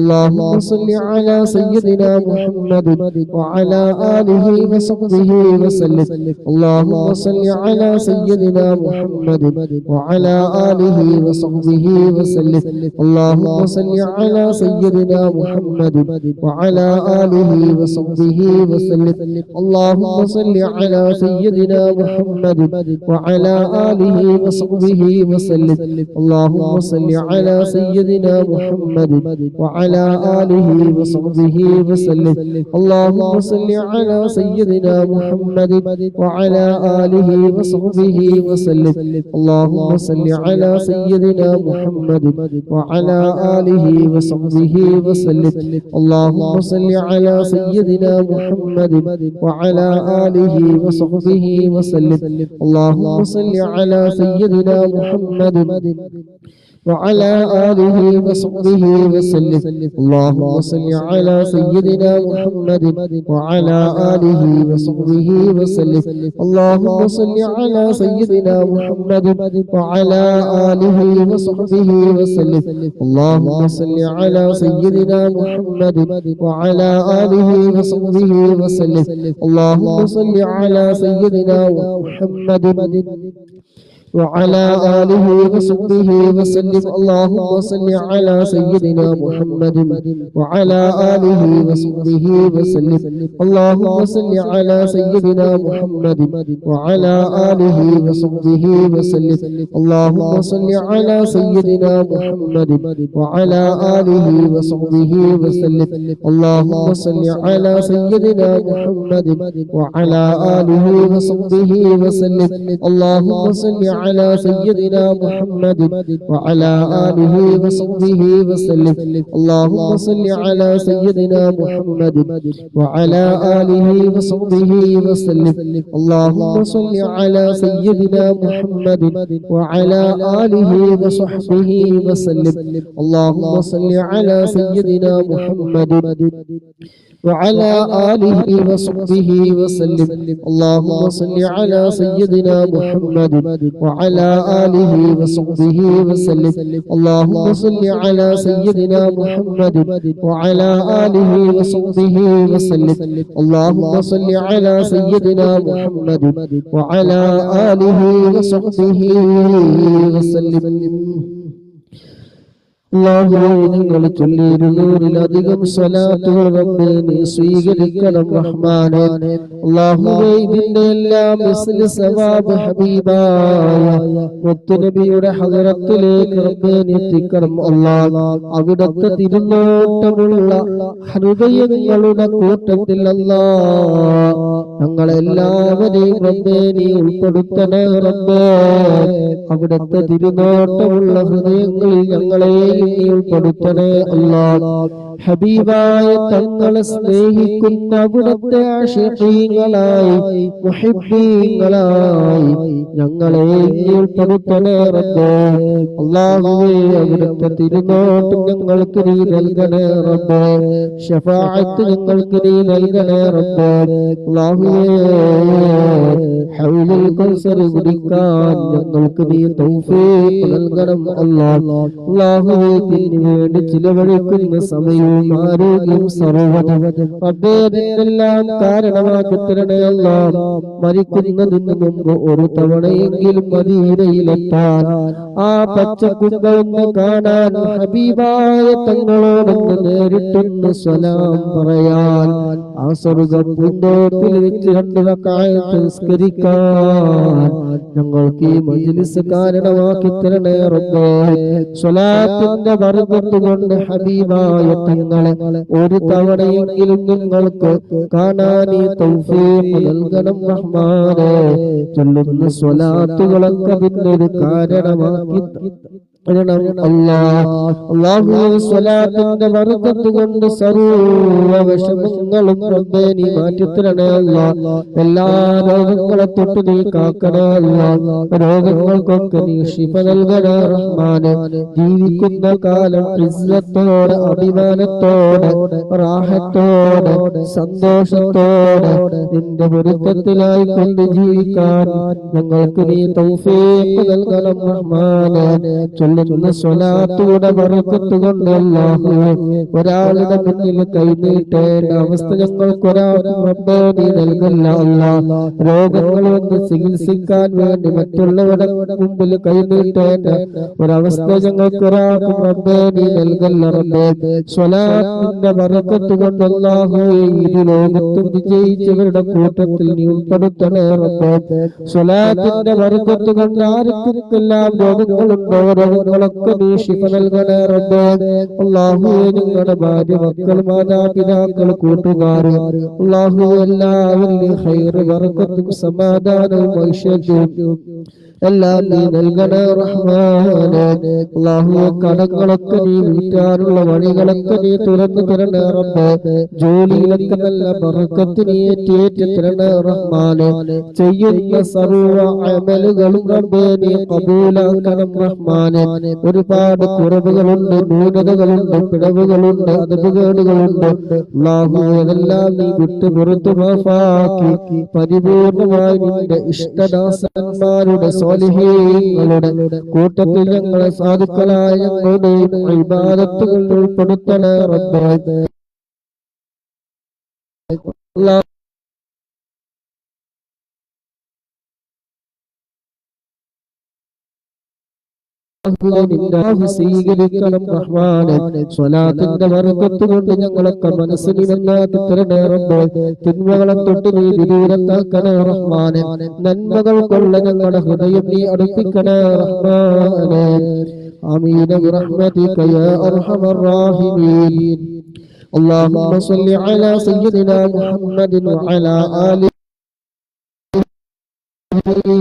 اللهم صل على سيدنا محمد وعلى آله وصحبه وسلم. اللهم صل على سيدنا محمد وعلى آله وصحبه وسلم. اللهم صل على سيدنا محمد وعلى آله وصحبه وسلم. اللهم صل على سيدنا محمد وعلى آله وصحبه وسلم. اللهم صل على سيدنا محمد وعلى آله وصحبه وسلم. اللهم صل على سيدنا محمد وعلى آله وصحبه وسلم. اللهم صل على سيدنا محمد وعلى آله وصحبه وسلم. اللهم صل على سيدنا محمد وعلى آله وصحبه وسلم. اللهم صل على سيدنا محمد وعلى آله وصحبه وسلم. اللهم صل على سيدنا محمد وعلى آله وصحبه وسلم. اللهم صل على سيدنا محمد وعلى آله وصحبه وسلم. اللهم صل على سيدنا محمد وعلى آله وصحبه وسلم. اللهم صل على سيدنا محمد وعلى آله وصحبه وسلم. اللهم صل على سيدنا محمد وعلى آله وصحبه وسلم. اللهم صل على سيدنا محمد وعلى آله وصحبه وسلم. اللهم صل على سيدنا محمد وعلى آله وصحبه وسلم. اللهم صل على سيدنا محمد وعلى آله وصحبه وسلم. اللهم صل على سيدنا محمد وعلى آله وصحبه وسلم. اللهم صل على سيدنا محمد وعلى آله وصحبه وسلم. اللهم صل على سيدنا محمد وعلى آله وصحبه وسلم. اللهم صل على سيدنا محمد وعلى آله وصحبه وسلم. اللهم صل على سيدنا محمد وعلى آله وصحبه وسلم. اللهم صل على سيدنا محمد وعلى آله وصحبه وسلم. اللهم صل على سيدنا محمد وعلى آله وصحبه وسلم. അല്ലാഹുവേ ഞങ്ങൾ ചൊല്ലിയിരുന്നൂറിലധികം സ്വലാത്തുകൾ റബ്ബേ നീ സ്വീകരിക്കണം റഹ്മാനേ. അല്ലാഹുവേ ഇതിന്റെ എല്ലാം മിസ്ലി സവാബ് ഹബീബായ മുത്തുനബിയുടെ ഹദറത്തിലേക്ക് റബ്ബേ നീ എത്തിക്കണം അല്ലാഹ്. അവിടുത്തെ തിരുനോട്ടമുള്ള ഹൃദയങ്ങളുടെ കൂട്ടത്തിൽ അല്ലാഹ് ഞങ്ങളെല്ലാവരെയും റബ്ബേ നീ ഉൾപ്പെടുത്തണേ റബ്ബേ. അവിടുത്തെ തിരുനോട്ടമുള്ള ഹൃദയങ്ങളിൽ ഞങ്ങളെയും നീ ഉൾപ്പെടുത്തണേ അല്ലാഹ്. ഹബീബായ തങ്ങളെ സ്നേഹിക്കുന്ന അവിടുത്തെ ആശിഖീങ്ങളായി മുഹിബ്ബീങ്ങളായി ഞങ്ങളെ നീ ഉൾപ്പെടുത്തണേ റബ്ബേ. അല്ലാഹുവേ അവിടുത്തെ തിരുനോട്ടം ഞങ്ങൾക്ക് നീ നൽകണേ റബ്ബേ. ശഫാഅത്ത് ഞങ്ങൾക്ക് നീ നൽകണേ റബ്ബേ. അല്ലാഹുവേ ഹൗലുൽ കൗസർ കുടിക്കാൻ ഞങ്ങൾക്ക് നീ തൗഫീഖ് നൽകണം അല്ലാഹ്. അല്ലാഹുവേ ഇതിനു വേണ്ടി ചിലവഴിക്കുന്ന സമയവും ആരോഗ്യവും സർവ്വതും റബ്ബേ ഇതിനെല്ലാം കാരണമാക്കി തരണേ അല്ലാഹ്. മരിക്കുന്നതിന് മുമ്പ് ഒരു തവണയെങ്കിലും മദീനയിലെത്താൻ, ആ പച്ചക്കുമ്പൊന്ന് കാണാൻ, ഹബീബായ തങ്ങളോടൊന്ന് നേരിട്ടൊന്ന് സലാം പറയാൻ, ആ സ്വർഗ്ഗ പൂന്തോപ്പിൽ വെച്ച് 2 റക്അത്ത് നിസ്കരിക്കാൻ ഞങ്ങൾക്ക് ഈ മജ്ലിസ് കാരണമാക്കി തരണേ റബ്ബേ. സ്വലാത്തിന്റെ ബർക്കത്ത് കൊണ്ട് ഹബീബായ തങ്ങളെ ഒരു തവണയെങ്കിലും നിങ്ങൾക്ക് കാണാൻ ഈ തൗഫീഖ് നൽകണം റഹ്മാനേ. ചൊല്ലുന്ന സ്വലാത്തുകളൊക്കെ അതിനൊരു കാരണമാക്കി അല്ലാഹു സ്വലാത്തിന്റെ ബർക്കത്ത് കൊണ്ട് സർവ്വ വിഷമങ്ങളും റബ്ബേ നീ മാറ്റിത്തരണേ അല്ലാഹ്. എല്ലാ രോഗങ്ങളെ തൊട്ട് നീ കാക്കണേ അല്ലാഹ്. രോഗങ്ങൾക്കൊക്കെ നീ ശിഫ നൽകണേ റഹ്മാനേ. ജീവിക്കുന്ന കാലം ഇസ്സത്തോടെ അഭിമാനത്തോടെ റാഹത്തോടെ സന്തോഷത്തോടെ നിന്റെ പൊരുത്തത്തിലായി കൊണ്ട് ജീവിക്കാൻ ഞങ്ങൾക്ക് നീ തൗഫീഖ് നൽകണം റഹ്മാനേ. ചൊല്ലുന്ന സ്വലാത്തുകളുടെ ബർക്കത്ത് കൊണ്ട് അല്ലാഹുവേ ഒരാളുടെ മുന്നിൽ കൈനീട്ടേണ്ട അവസ്ഥ ഞങ്ങൾക്ക് ഒരാൾക്കും റബ്ബേ നീ നൽകല്ല അല്ലാഹ്. രോഗങ്ങൾ വന്ന് ചികിത്സിക്കാൻ വേണ്ടി മറ്റുള്ളവരുടെ മുമ്പിൽ കൈനീട്ടേണ്ട ഒരവസ്ഥ ഞങ്ങൾക്ക് ഒരാൾക്കും റബ്ബേ നീ നൽകല്ല റബ്ബേ. സ്വലാത്തിന്റെ ബർക്കത്ത് കൊണ്ട് അല്ലാഹുവേ ഈ ലോകത്തും വിജയിച്ചവരുടെ കൂട്ടത്തിൽ നീ ഉൾപ്പെടുത്തണേ റബ്ബേ. സ്വലാത്തിന്റെ ബർക്കത്ത് കൊണ്ട് ആർക്കെല്ലാം രോഗങ്ങളുണ്ടോ രോഗങ്ങളൊക്കെ നീ ശിഫ നൽകണേ റബ്ബേ. അല്ലാഹുവേ ഞങ്ങളുടെ ഭാര്യ മക്കൾ മാതാപിതാക്കൾ കൂട്ടുകാർ അല്ലാഹുവേ എല്ലാവരിലും ഖൈറ് ബർക്കത്തും സമാധാനവും ഐശ്വര്യവും എല്ലാം നീ നൽകണേ റഹ്മാനേ. അല്ലാഹുവേ കടങ്ങളൊക്കെ നീ വീട്ടാനുള്ള വഴികളൊക്കെ നീ തുറന്നു തരണേ റബ്ബേ. ജോലിയിലൊക്കെ നല്ല ബർക്കത്ത് നീ ഏറ്റേറ്റി തരണേ റഹ്മാനേ. ചെയ്യുന്ന സർവ്വ അമലുകളും റബ്ബേ നീ ഖബൂലാക്കണം റഹ്മാനേ. ഒരുപാട് കുറവുകളുണ്ട്, ന്യൂനതകളുണ്ട്, പിഴവുകളുണ്ട്, അതപകേടുകളുണ്ട്. അല്ലാഹുവേ അതെല്ലാം നീ വിട്ടു പുറത്തു മാഫാക്കി പരിപൂർണമായി നിന്റെ ഇഷ്ടദാസന്മാരുടെ സ്വാലിഹീങ്ങളുടെ കൂട്ടത്തിൽ ഞങ്ങളെ സാധുക്കളായ ഞങ്ങളുടെ ഇബാദത്തുകൾ ഉൾപ്പെടുത്തണേ റബ്ബേ. സ്വീകരിക്കണം റഹ്മാനേ. സ്വലാത്തിന്റെ ബർക്കത്ത് കൊണ്ട് ഞങ്ങളൊക്കെ മനസ്സിന് നന്നാക്കി തരണേ റബ്ബേ. തിന്മകളെ തൊട്ട് നീ വിദൂരത്താക്കണേ റഹ്മാനേ. നന്മകൾ കൊണ്ട് ഞങ്ങളുടെ ഹൃദയം നീ അടുപ്പിക്കണേ റഹ്മാനേ. ആമീൻ ബിറഹ്മതിക യാ അർഹമർ റഹീമീൻ. اللهم صل على سيدنا محمد وعلى آله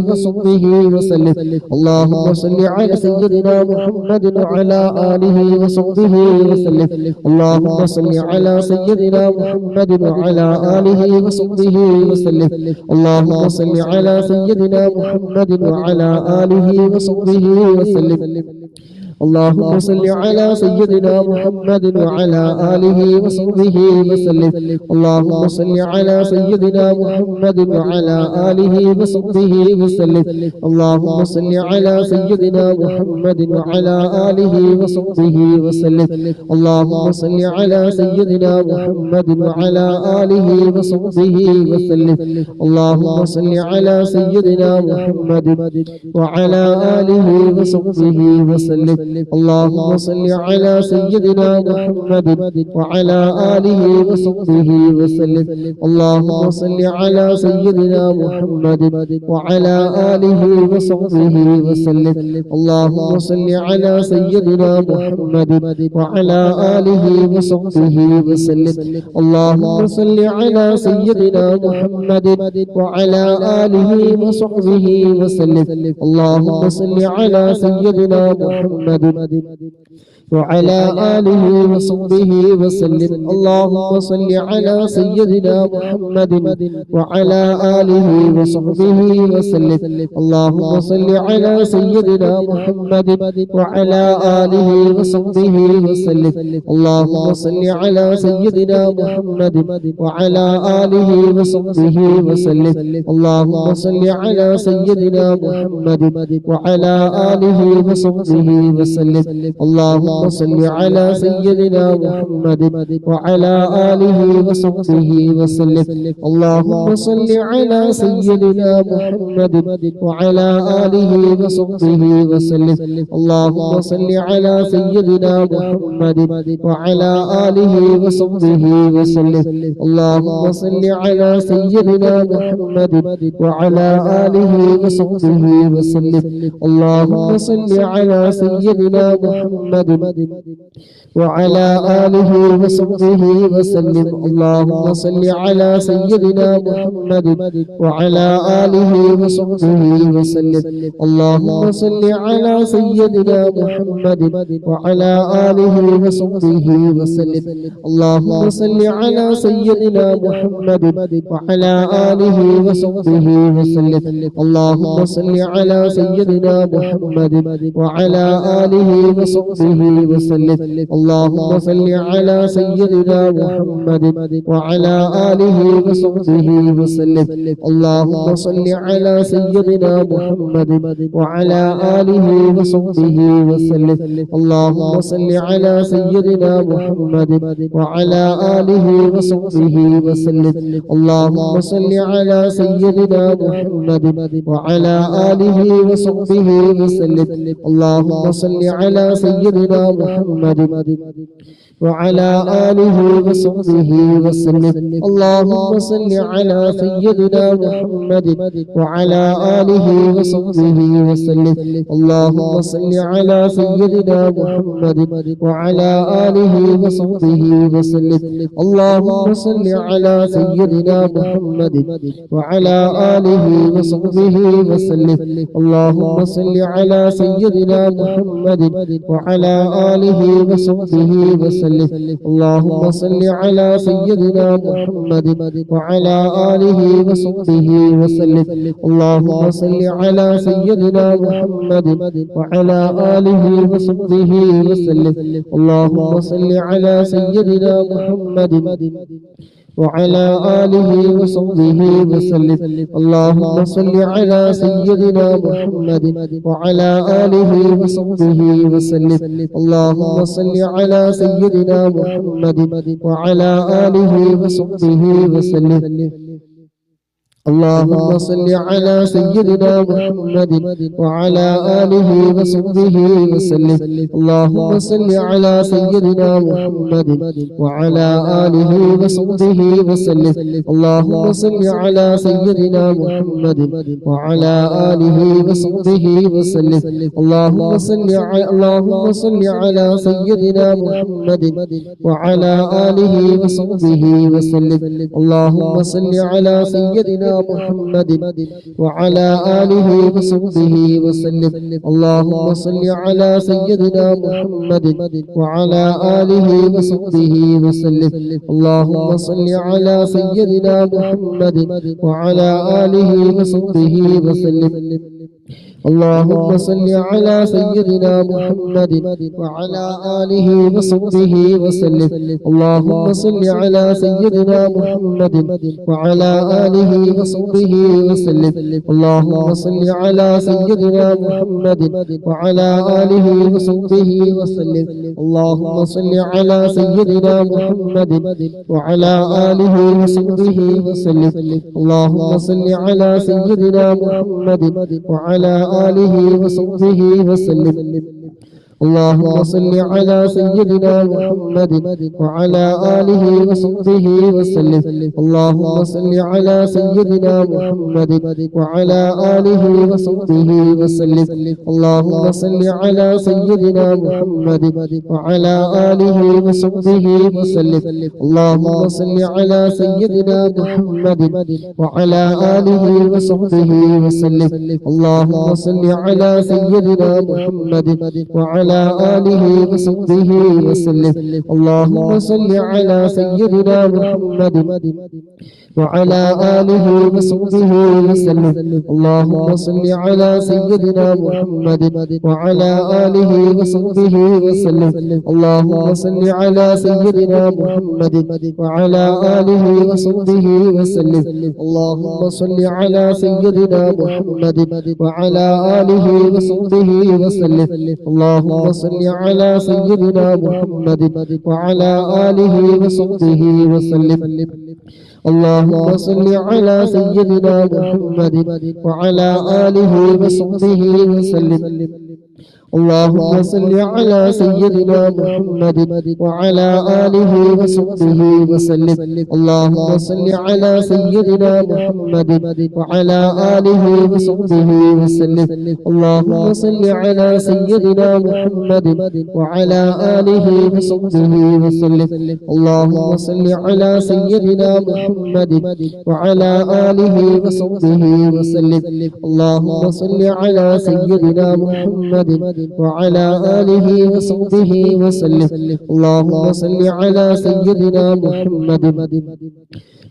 وصحبه وسلم. اللهم صل على سيدنا محمد وعلى آله وصحبه وسلم. اللهم صل على سيدنا محمد وعلى آله وصحبه وسلم. اللهم صل على سيدنا محمد وعلى آله وصحبه وسلم. اللهم صل على سيدنا محمد وعلى آله وصحبه وسلم. اللهم صل على سيدنا محمد وعلى آله وصحبه وسلم. اللهم صل على سيدنا محمد وعلى آله وصحبه وسلم. اللهم صل على سيدنا محمد وعلى آله وصحبه وسلم. اللهم صل على سيدنا محمد وعلى آله وصحبه وسلم. اللهم صل على سيدنا محمد وعلى آله وصحبه وسلم اللهم صل على سيدنا محمد وعلى آله وصحبه وسلم اللهم صل على سيدنا محمد وعلى آله وصحبه وسلم اللهم صل على سيدنا محمد وعلى آله وصحبه وسلم اللهم صل على سيدنا محمد وعلى آله وصحبه وسلم اللهم صل على سيدنا محمد وعلى آله وصحبه وسلم اللهم صل على سيدنا محمد وعلى آله وصحبه وسلم اللهم صل على سيدنا محمد وعلى آله وصحبه وسلم اللهم صل على سيدنا محمد وعلى آله وصحبه وسلم اللهم صل على سيدنا محمد وعلى آله وصحبه وسلم اللهم صل على سيدنا محمد وعلى آله وصحبه وسلم اللهم صل على سيدنا محمد وعلى آله وصحبه وسلم اللهم صل على سيدنا محمد وعلى آله وصحبه وسلم اللهم صل على سيدنا محمد وعلى آله وصحبه وسلم اللهم صل على سيدنا محمد وعلى آله وصحبه وسلم اللهم صل على سيدنا محمد وعلى آله وصحبه وسلم اللهم صل على سيدنا محمد وعلى آله وصحبه وسلم اللهم صل على سيدنا محمد وعلى آله وصحبه وسلم اللهم صل على سيدنا محمد وعلى آله وصحبه وسلم اللهم صل على سيدنا محمد وعلى آله وصحبه وسلم اللهم صل على سيدنا محمد وعلى آله وصحبه وسلم اللهم صل على سيدنا محمد وعلى آله وصحبه وسلم اللهم صل على سيدنا محمد وعلى آله وصحبه وسلم اللهم صل على سيدنا محمد وعلى آله وصحبه وسلم اللهم صل على سيدنا محمد وعلى آله وصحبه وسلم اللهم صل على سيدنا محمد وعلى آله وصحبه وسلم اللهم صل على سيدنا محمد وعلى آله وصحبه وسلم اللهم صل على سيدنا محمد وعلى آله وصحبه وسلم اللهم صل على سيدنا محمد وعلى آله وصحبه وسلم اللهم صل على سيدنا محمد وعلى آله وصحبه وسلم اللهم صل على سيدنا محمد وعلى آله وصحبه وسلم اللهم صل على سيدنا محمد وعلى آله وصحبه وسلم اللهم صل على سيدنا محمد وعلى آله وصحبه وسلم اللهم صل على سيدنا محمد وعلى آله وصحبه وسلم اللهم صل على سيدنا محمد وعلى آله وصحبه وسلم اللهم صل على سيدنا محمد وعلى آله وصحبه وسلم اللهم صل على سيدنا محمد وعلى آله وصحبه وسلم اللهم صل على سيدنا محمد وعلى آله وصحبه وسلم اللهم صل على سيدنا محمد وعلى آله وصحبه وسلم اللهم صل على سيدنا محمد وعلى آله وصحبه وسلم اللهم صل على سيدنا محمد وعلى آله وصحبه وسلم اللهم صل على سيدنا محمد وعلى آله وصحبه وسلم اللهم صل على سيدنا محمد وعلى آله وصحبه وسلم اللهم صل على سيدنا محمد وعلى آله وصحبه وسلم اللهم صل على سيدنا محمد وعلى آله وصحبه وسلم اللهم صل على سيدنا محمد وعلى آله وصحبه وسلم اللهم صل على سيدنا محمد وعلى آله وصحبه وسلم اللهم صل على سيدنا محمد وعلى آله وصحبه وسلم اللهم صل على سيدنا محمد وعلى آله وصحبه وسلم اللهم صل على سيدنا محمد وعلى آله وصحبه وسلم اللهم صل على سيدنا محمد وعلى آله وصحبه وسلم اللهم صل على سيدنا محمد وعلى آله وصحبه وسلم اللهم صل على سيدنا محمد وعلى آله وصحبه وسلم اللهم صل على سيدنا محمد وعلى آله وصحبه وسلم اللهم صل على سيدنا محمد وعلى آله وصحبه وسلم اللهم صل على سيدنا محمد وعلى آله وصحبه وسلم اللهم صل على سيدنا محمد وعلى آله وصحبه وسلم اللهم صل على سيدنا محمد وعلى آله وصحبه وسلم اللهم صل على سيدنا محمد وعلى آله وصحبه وسلم اللهم صل على سيدنا محمد وعلى آله وصحبه وسلم اللهم صل على سيدنا محمد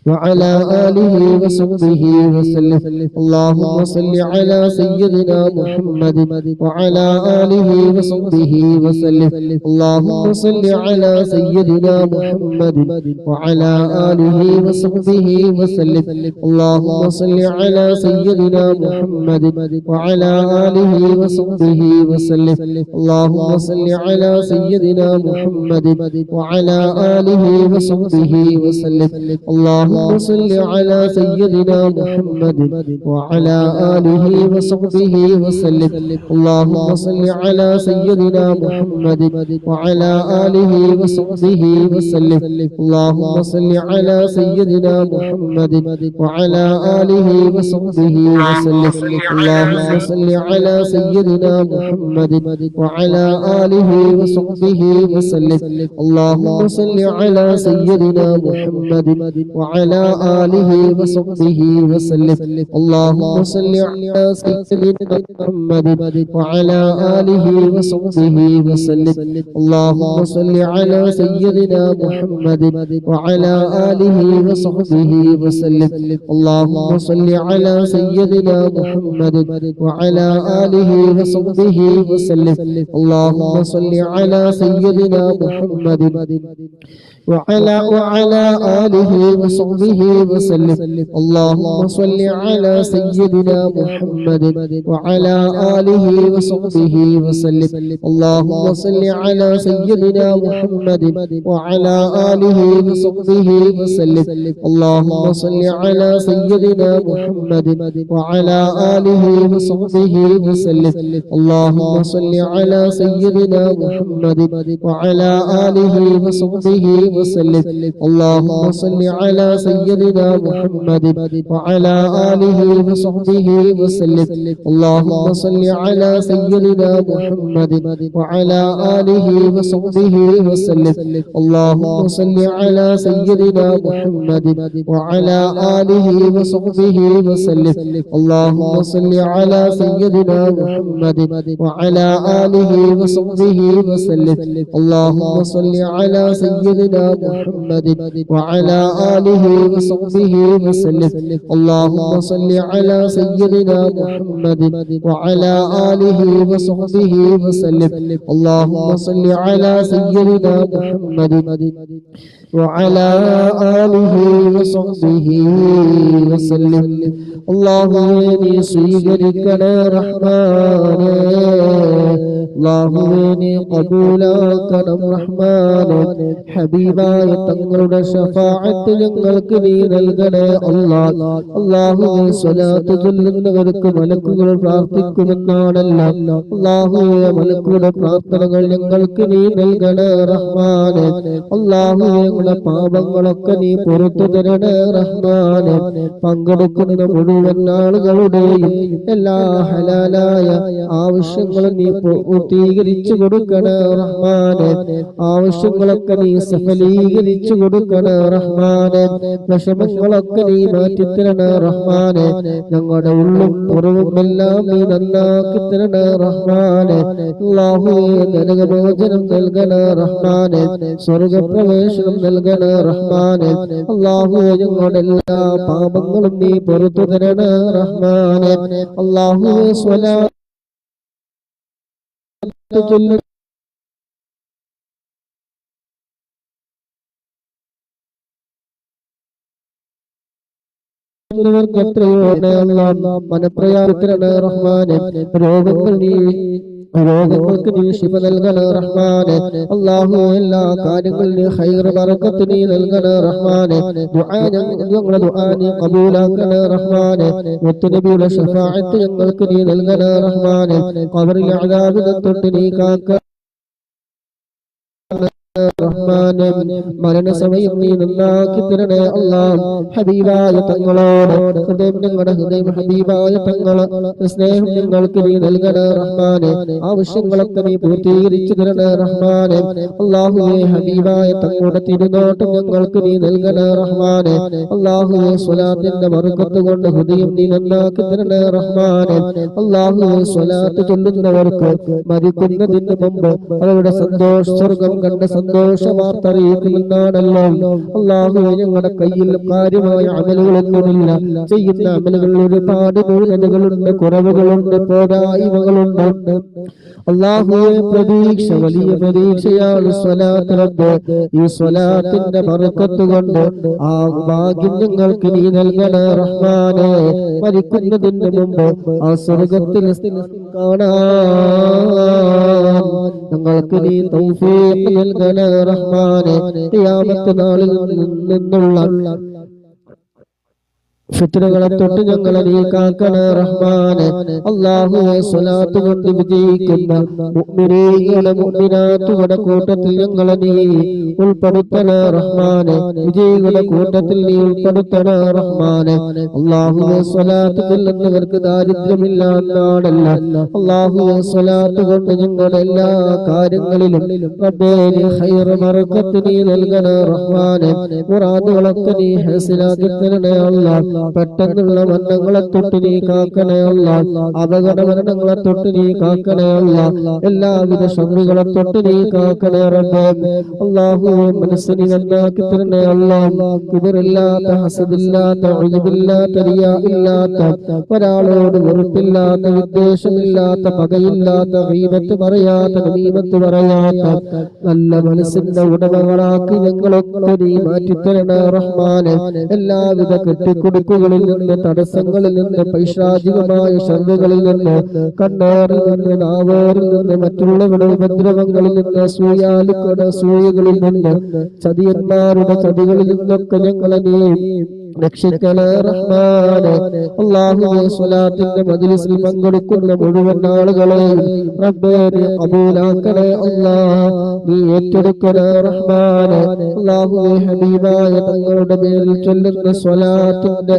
وعلى آله وصحبه وسلم اللهم صل على سيدنا محمد وعلى آله وصحبه وسلم اللهم صل على سيدنا محمد وعلى آله وصحبه وسلم اللهم صل على سيدنا محمد وعلى آله وصحبه وسلم اللهم صل على سيدنا محمد وعلى آله وصحبه وسلم اللهم صل على سيدنا محمد وعلى آله وصحبه وسلم اللهم صل على سيدنا محمد وعلى آله وصحبه وسلم اللهم صل على سيدنا محمد وعلى آله وصحبه وسلم اللهم صل على سيدنا محمد وعلى آله وصحبه وسلم اللهم صل على سيدنا محمد وعلى آله وصحبه وسلم اللهم صل على سيدنا محمد وعلى آله وصحبه وسلم اللهم صل على سيدنا محمد وعلى آله وصحبه وسلم اللهم صل على سيدنا محمد وعلى آله وصحبه وسلم اللهم صل على سيدنا محمد وعلى آله وصحبه وسلم اللهم صل على سيدنا محمد وعلى آله وصحبه وسلم اللهم صل على سيدنا محمد وعلى آله وصحبه وسلم اللهم صل على سيدنا محمد وعلى آله وصحبه وسلم اللهم صل على سيدنا محمد وعلى آله وصحبه وسلم اللهم صل على سيدنا محمد وعلى آله وصحبه وسلم اللهم صل على سيدنا محمد وعلى آله وصحبه وسلم اللهم صل على سيدنا محمد وعلى آله وصحبه وسلم اللهم صل على سيدنا محمد وعلى آله وصحبه وسلم اللهم صل على سيدنا محمد وعلى آله وصحبه وسلم اللهم صل على سيدنا محمد وعلى آله وصحبه وسلم اللهم صل على سيدنا محمد وعلى آله وصحبه وسلم اللهم നീ സ്വീകരിക്കണേ റഹ്മാനേ അല്ലാഹുവേ നീ ഖബൂലാക്കണം റഹ്മാനെ ഹബീബായ തങ്ങളുടെ ശഫാഅത്ത് ഞങ്ങൾക്ക് നീ നൽകണേ അല്ലാഹ് അല്ലാഹുവേ സ്വലാത്ത് ചൊല്ലുന്നവർക്ക് മലക്കുകൾ പ്രാർത്ഥിക്കുമെന്നാണല്ലോ അല്ലാഹുവേ മലക്കുകളുടെ പ്രാർത്ഥനകൾ ഞങ്ങൾക്ക് നീ നൽകണേ റഹ്മാനെ അല്ലാഹുവേ ഞങ്ങളുടെ പാപങ്ങളൊക്കെ നീ പുറത്തു തരണേ റഹ്മാനെ പങ്കെടുക്കുന്ന മുഴുവൻ ആളുകളുടെയും എല്ലാ ഹലാലായ ആവശ്യങ്ങളും നീ പൂർത്തീകരിച്ചു കൊടുക്കണേ റഹ്മാനെ ആവശ്യങ്ങളൊക്കെ നീ സഫലീകരിച്ചു കൊടുക്കണേ റഹ്മാനെ വിഷമങ്ങളൊക്കെ നീ മാറ്റിത്തരണേ റഹ്മാനെ ഞങ്ങളുടെ ഉള്ളും പുറവും എല്ലാം നീ നന്നാക്കി തരണേ റഹ്മാനെ അല്ലാഹുവേ നരകമോചനം നൽകണേ റഹ്മാനെ സ്വർഗപ്രവേശനം നൽകണേ റഹ്മാനെ അല്ലാഹുവേ ഞങ്ങളുടെ എല്ലാ പാപങ്ങളും നീ പുറത്തു തരണേ റഹ്മാനെ അല്ലാഹുവേ സ്വലാത്ത് ചൊല്ലു എത്രയോ മനപ്രയാസത്തിലാണ് റഹ്മാനെ രോഗങ്ങൾക്ക് നീ ശിഫ നൽകണേ റഹ്മാനെ അല്ലാഹു എല്ലാ കാര്യങ്ങളിലും ഖൈർ ബറക്കത്ത് നീ നൽകണേ റഹ്മാനെ ഞങ്ങളുടെ ദുആ നീ ഖബൂലാക്കണേ റഹ്മാനെ മുത്തുനബിയുടെ ശഫാഅത്ത് ഞങ്ങൾക്ക് നീ നൽകണേ റഹ്മാനെ ഖബറിലെ അദാബിനെ തൊട്ട് നീ കാക്ക റഹ്മാനെ മരണസമയം നീ നന്നാക്കി തരണേ അല്ലാഹ് ഹബീബായ തങ്ങളോട് ഹൃദയം ഞങ്ങളുടെ ഹൃദയം ഹബീബായ തങ്ങളെ സ്നേഹം ഞങ്ങൾക്ക് നീ നൽകണേ റഹ്മാനെ ആവശ്യങ്ങളൊക്കെ നീ പൂർത്തീകരിച്ചു തരണേ റഹ്മാനെ അല്ലാഹുവേ ഹബീബായ തങ്ങളുടെ തിരുനോട്ടം ഞങ്ങൾക്ക് നീ നൽകണേ റഹ്മാനെ അല്ലാഹുവേ സ്വലാത്തിന്റെ ബർക്കത്ത് കൊണ്ട് ഹൃദയം നീ നന്നാക്കി തരണേ റഹ്മാനെ അല്ലാഹുവേ സ്വലാത്ത് ചൊല്ലുന്നവർക്ക് മരിക്കുന്നതിന് മുമ്പ് അവരുടെ സ്വർഗം കണ്ട സന്തോഷവാർത്ത അറിയിക്കുമെന്നാണല്ലോ അല്ലാഹുവേ ഞങ്ങളുടെ കയ്യിൽ കാര്യമായ അമലുകളൊന്നുമില്ല ചെയ്യുന്ന അമലുകളിൽ ഒരുപാട് ന്യൂനതകളുണ്ട് കുറവുകളുണ്ട് പോരായ്മകളുണ്ട് അല്ലാഹുവേ പ്രതീക്ഷ വലിയ പ്രതീക്ഷയാണ് സ്വലാത്ത് റബ്ബേ ഈ സ്വലാത്തിന്റെ ബർക്കത്ത് കൊണ്ട് ആ ഭാഗ്യം ഞങ്ങൾക്ക് നീ നൽകണേ റഹ്മാനെ മരിക്കുന്നതിന് മുമ്പ് ആ സ്വർഗത്തിൽ കാണാൻ ഞങ്ങൾക്ക് നീ തൗഫീഖ് നൽകണേ റഹ്മാനെ ഖിയാമത്ത് നാളിൽ നിന്നുള്ള ഫിത്നകളെ തൊട്ട് ഞങ്ങളെ നീ കാക്കണേ റഹ്മാനെ അല്ലാഹുവേ സ്വലാത്ത് കൊണ്ട് വിജയിക്കുന്ന മുഅ്മിനീങ്ങളുടെ മുഅ്മിനാത്തുകളുടെ കൂട്ടത്തിൽ ഞങ്ങളെ നീ ഉൾപ്പെടുത്തണേ റഹ്മാനെ വിജയികളുടെ കൂട്ടത്തിൽ നീ ഉൾപ്പെടുത്തണേ റഹ്മാനെ അല്ലാഹുവേ സ്വലാത്ത് ചൊല്ലുന്നവർക്ക് ദാരിദ്ര്യമില്ല എന്നാണല്ല അല്ലാഹുവേ സ്വലാത്ത് കൊണ്ട് ഞങ്ങളുടെ എല്ലാ കാര്യങ്ങളിലും റബ്ബേ നീ ഖൈർ ബറക്കത്ത് നീ നൽകണേ റഹ്മാനെ മുറാദുകളൊക്കെ നീ ഹസിലാക്കി തരണേ അല്ലാഹ് പെട്ടെന്നുള്ള മരണങ്ങളെ തൊട്ട് നീ കാക്കണേ അല്ലാഹ് അപകട മരണങ്ങളെ തൊട്ട് നീ കാക്കണേ അല്ലാഹ് എല്ലാവിധ ശത്രുക്കളെ തൊട്ട് നീ കാക്കണേ റബ്ബേ അല്ലാഹുവേ മനസ്സിനെ നന്നാക്കി തരണേ അല്ലാഹ് കിബറില്ലാത്ത ഹസദില്ലാത്ത ഉജ്ബില്ലാത്ത റിയാ ഇല്ലാത്ത ഒരാളോട് വെറുപ്പില്ലാത്ത വിദ്വേഷമില്ലാത്ത പകയില്ലാത്ത ഗീബത്ത് പറയാത്ത നമീമത്ത് പറയാത്ത നല്ല മനസ്സിന്റെ ഉടമകളാക്കി ഞങ്ങളൊക്കെ നീ മാറ്റിത്തരണേ റഹ്മാനെ എല്ലാവിധ കെട്ടിക്കൊടുക്കും നിന്ന് തടസ്സങ്ങളിൽ നിന്ന് പൈശാചികമായ ശർവകളിൽ നിന്ന് കണ്ണേറിൽ നിന്ന് നാവേറിൽ നിന്ന് മറ്റുള്ളവരുടെ ഉപദ്രവങ്ങളിൽ നിന്ന് സൂയകളിൽ നിന്ന് ചതിയന്മാരുടെ ചതികളിൽ നിന്നൊക്കെ ഞങ്ങളെ നീ രക്ഷിക്കണേ റഹ്മാനെ അല്ലാഹുവേ സ്വലാത്തിന്റെ മജ്ലിസിൽ പങ്കെടുക്കുന്ന മുഴുവൻ ആളുകളെയും റബ്ബേ നീ ഖബൂലാക്കണേ അല്ലാഹ് നീ ഏറ്റെടുക്കണേ റഹ്മാനെ അല്ലാഹുവേ ഹബീബായ തങ്ങളുടെ പേരിൽ ചൊല്ലുന്ന സ്വലാത്തിന്റെ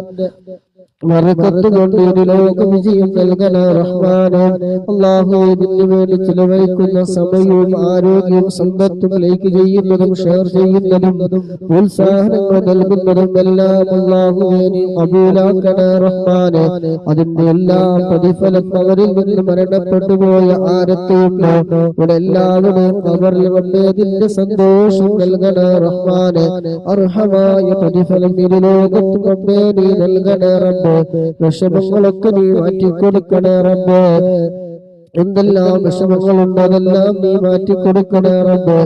ബർക്കത്ത് കൊണ്ട് ഈ ലോക വിജയം നൽകണേ റഹ്മാനെ അല്ലാഹുവേ ഇതിനു വേണ്ടി ചിലവഴിക്കുന്ന സമയവും ആരോഗ്യവും സമ്പത്തും ലൈക്ക് ചെയ്യുന്നതും ഷെയർ ചെയ്യുന്നതും പ്രോത്സാഹനങ്ങൾ നൽകുന്നതും എല്ലാം അല്ലാഹുവേ നീ ഖബൂലാക്കണേ റഹ്മാനെ അതിന്റെ എല്ലാ പ്രതിഫലം അവരിൽ നിന്ന് മരണപ്പെട്ടു പോയ ആരത്തെയുണ്ടോ ഇവിടെ എല്ലാവരുടെയും അവരിൽ വന്നതിന്റെ സന്തോഷം നൽകണേ റഹ്മാനെ അർഹമായ പ്രതിഫലം ഈ ലോകത്ത് റബ്ബേ നീ നൽകണേ റബ്ബേ വിഷമങ്ങളൊക്കെ നീ മാറ്റിക്കൊടുക്കണേ റബ്ബേ എന്തെല്ലാം വിഷമങ്ങളുണ്ട് അതെല്ലാം നീ മാറ്റിക്കൊടുക്കണേ റബ്ബേ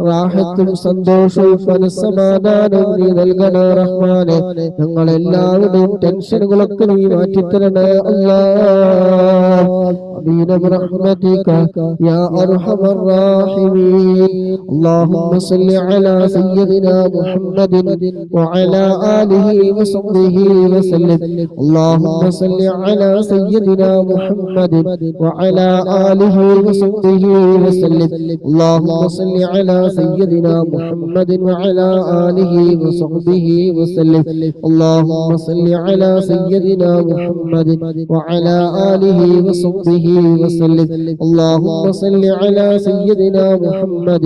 റാഹത്തും സന്തോഷവും മനസ്സമാധാനവും നീ നൽകണേ റഹ്മാനെ ഞങ്ങളെല്ലാവരുടെയും ടെൻഷനുകളൊക്കെ നീ മാറ്റിത്തരണേ അല്ലാഹ് المؤمنين برحمتك يا أرحم الراحمين. اللهم صل على سيدنا محمد وعلى آله وصحبه وسلم. اللهم صل على سيدنا محمد وعلى آله وصحبه وسلم. اللهم صل على سيدنا محمد وعلى آله وصحبه وسلم. اللهم صل على سيدنا محمد وعلى آله وصحبه وسلم. اللهم صل على سيدنا محمد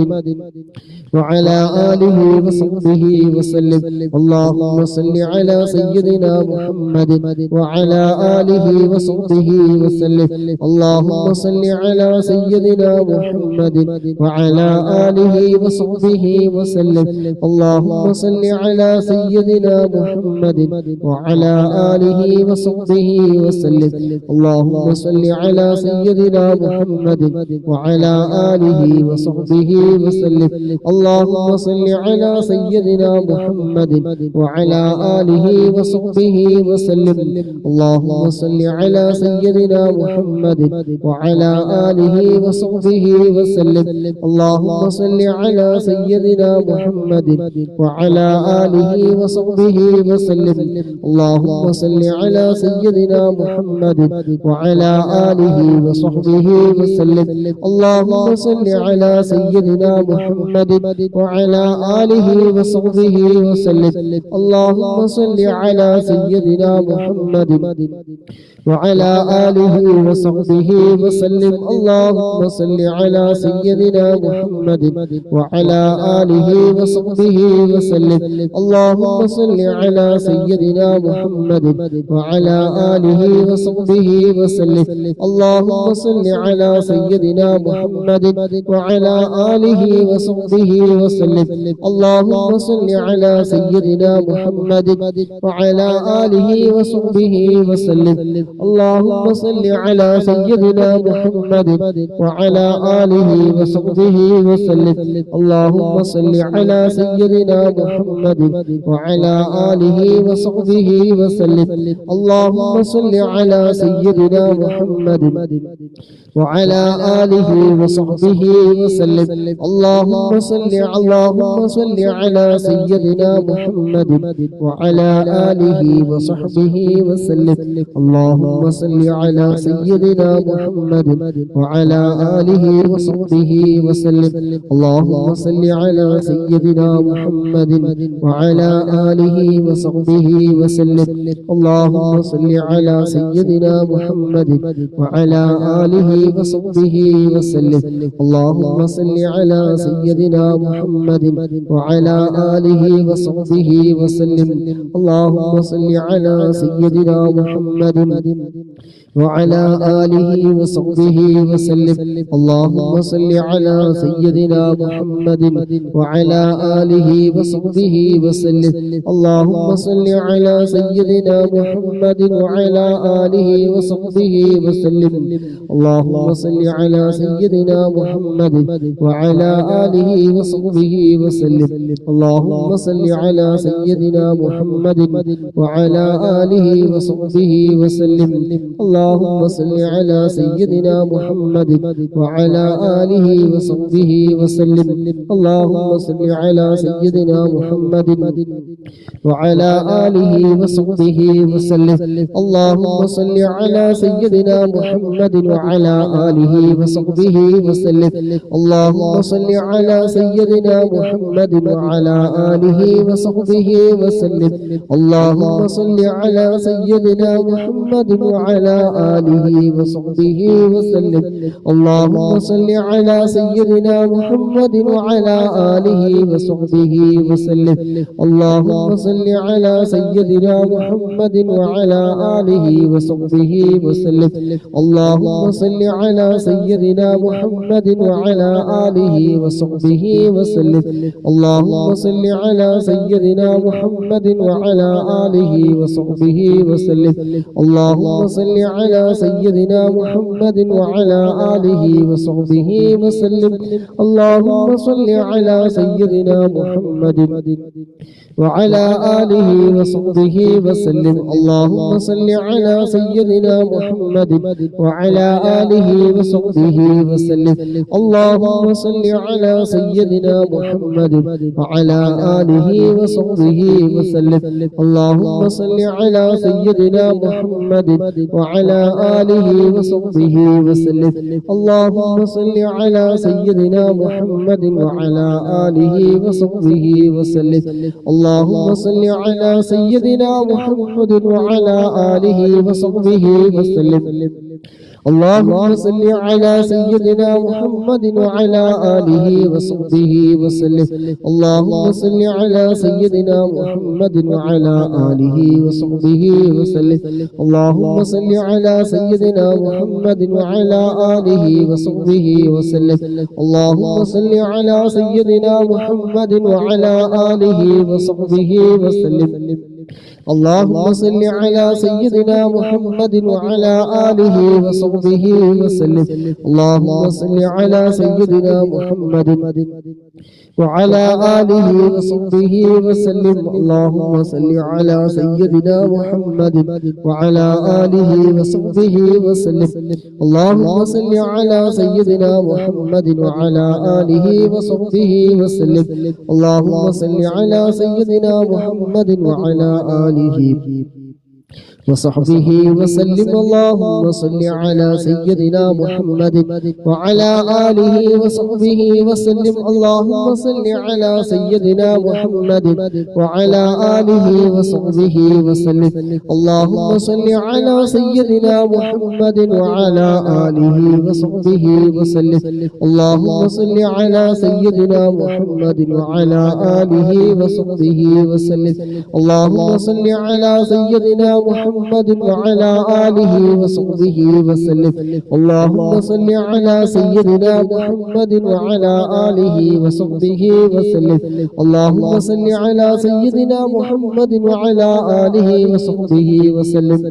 وعلى آله وصحبه وسلم. اللهم صل على سيدنا محمد وعلى آله وصحبه وسلم. اللهم صل على سيدنا محمد وعلى آله وصحبه وسلم. اللهم صل على سيدنا محمد وعلى آله وصحبه وسلم. اللهم صل على سيدنا محمد وعلى آله وصحبه وسلم. اللهم صل على سيدنا محمد وعلى آله وصحبه وسلم. اللهم صل على سيدنا محمد وعلى آله وصحبه وسلم. اللهم صل على سيدنا محمد وعلى آله وصحبه وسلم. اللهم صل على سيدنا محمد وعلى آله وصحبه وسلم. اللهم صل على سيدنا محمد وعلى آله وصحبه وسلم. اللهم صل على سيدنا محمد وعلى آله وصحبه وسلم. اللهم صل على سيدنا محمد وعلى آله وصحبه وسلم. اللهم صل على سيدنا محمد وعلى آله وصحبه وسلم. اللهم صل على سيدنا محمد وعلى آله وصحبه وسلم. اللهم صل على سيدنا محمد وعلى آله وصحبه وسلم. اللهم صل على سيدنا محمد وعلى آله وصحبه وسلم. اللهم صل على سيدنا محمد وعلى آله وصحبه وسلم. اللهم صل على سيدنا محمد وعلى آله وصحبه وسلم. اللهم صل على سيدنا محمد وعلى آله وصحبه وسلم. اللهم صل على سيدنا محمد وعلى آله وصحبه وسلم. اللهم صل على سيدنا محمد وعلى آله وصحبه وسلم. اللهم صل على سيدنا محمد وعلى آله وصحبه وسلم. اللهم صل على سيدنا محمد وعلى آله وصحبه وسلم. اللهم صل على سيدنا محمد وعلى آله وصحبه وسلم. اللهم صل على سيدنا محمد وعلى آله وصحبه وسلم. اللهم صل على سيدنا محمد وعلى آله وصحبه وسلم. اللهم صل على سيدنا محمد وعلى آله وصحبه وسلم. اللهم صل على سيدنا محمد وعلى آله وصحبه وسلم. اللهم صل على سيدنا محمد وعلى آله وصحبه وسلم. اللهم صل على سيدنا محمد وعلى آله وصحبه وسلم. اللهم صل على سيدنا محمد وعلى آله وصحبه وسلم. اللهم صل على سيدنا محمد وعلى آله وصحبه وسلم. اللهم صل على سيدنا محمد وعلى آله وصحبه وسلم. اللهم صل على سيدنا محمد وعلى آله وصحبه وسلم. اللهم صل على سيدنا محمد وعلى آله وصحبه وسلم. اللهم صل على سيدنا محمد وعلى آله وصحبه وسلم. اللهم صل على سيدنا محمد وعلى آله وصحبه وسلم. اللهم صل على سيدنا محمد وعلى آله وصحبه وسلم. اللهم صل على سيدنا محمد وعلى آله وصحبه وسلم. اللهم صل على سيدنا محمد وعلى آله وصحبه وسلم. اللهم صل على سيدنا محمد وعلى آله وصحبه وسلم. اللهم صل على سيدنا محمد وعلى آله وصحبه وسلم. اللهم صل على سيدنا محمد وعلى آله وصحبه وسلم. اللهم صل على سيدنا محمد وعلى آله وصحبه وسلم. اللهم صل على سيدنا محمد وعلى آله وصحبه وسلم. اللهم صل على سيدنا محمد وعلى آله وصحبه وسلم. اللهم صل على سيدنا محمد وعلى آله وصحبه وسلم. اللهم صل على سيدنا محمد وعلى آله وصحبه وسلم. اللهم صل على سيدنا محمد وعلى آله وصحبه وسلم. اللهم صل على سيدنا محمد وعلى آله وصحبه وسلم. اللهم صل على سيدنا محمد وعلى آله وصحبه وسلم. اللهم صل على سيدنا محمد وعلى آله وصحبه وسلم. اللهم صل على سيدنا محمد وعلى آله وصحبه وسلم. اللهم صل على سيدنا محمد وعلى آله وصحبه وسلم. اللهم صل على سيدنا محمد وعلى آله وصحبه وسلم. اللهم صل على سيدنا محمد وعلى آله وصحبه وسلم. اللهم صل على سيدنا محمد وعلى آله وصحبه وسلم. اللهم صل على سيدنا محمد وعلى آله وصحبه وسلم. اللهم صل على سيدنا محمد وعلى آله وصحبه وسلم. اللهم صل على سيدنا محمد وعلى آله وصحبه وسلم. اللهم صل على سيدنا محمد وعلى آله وصحبه وسلم.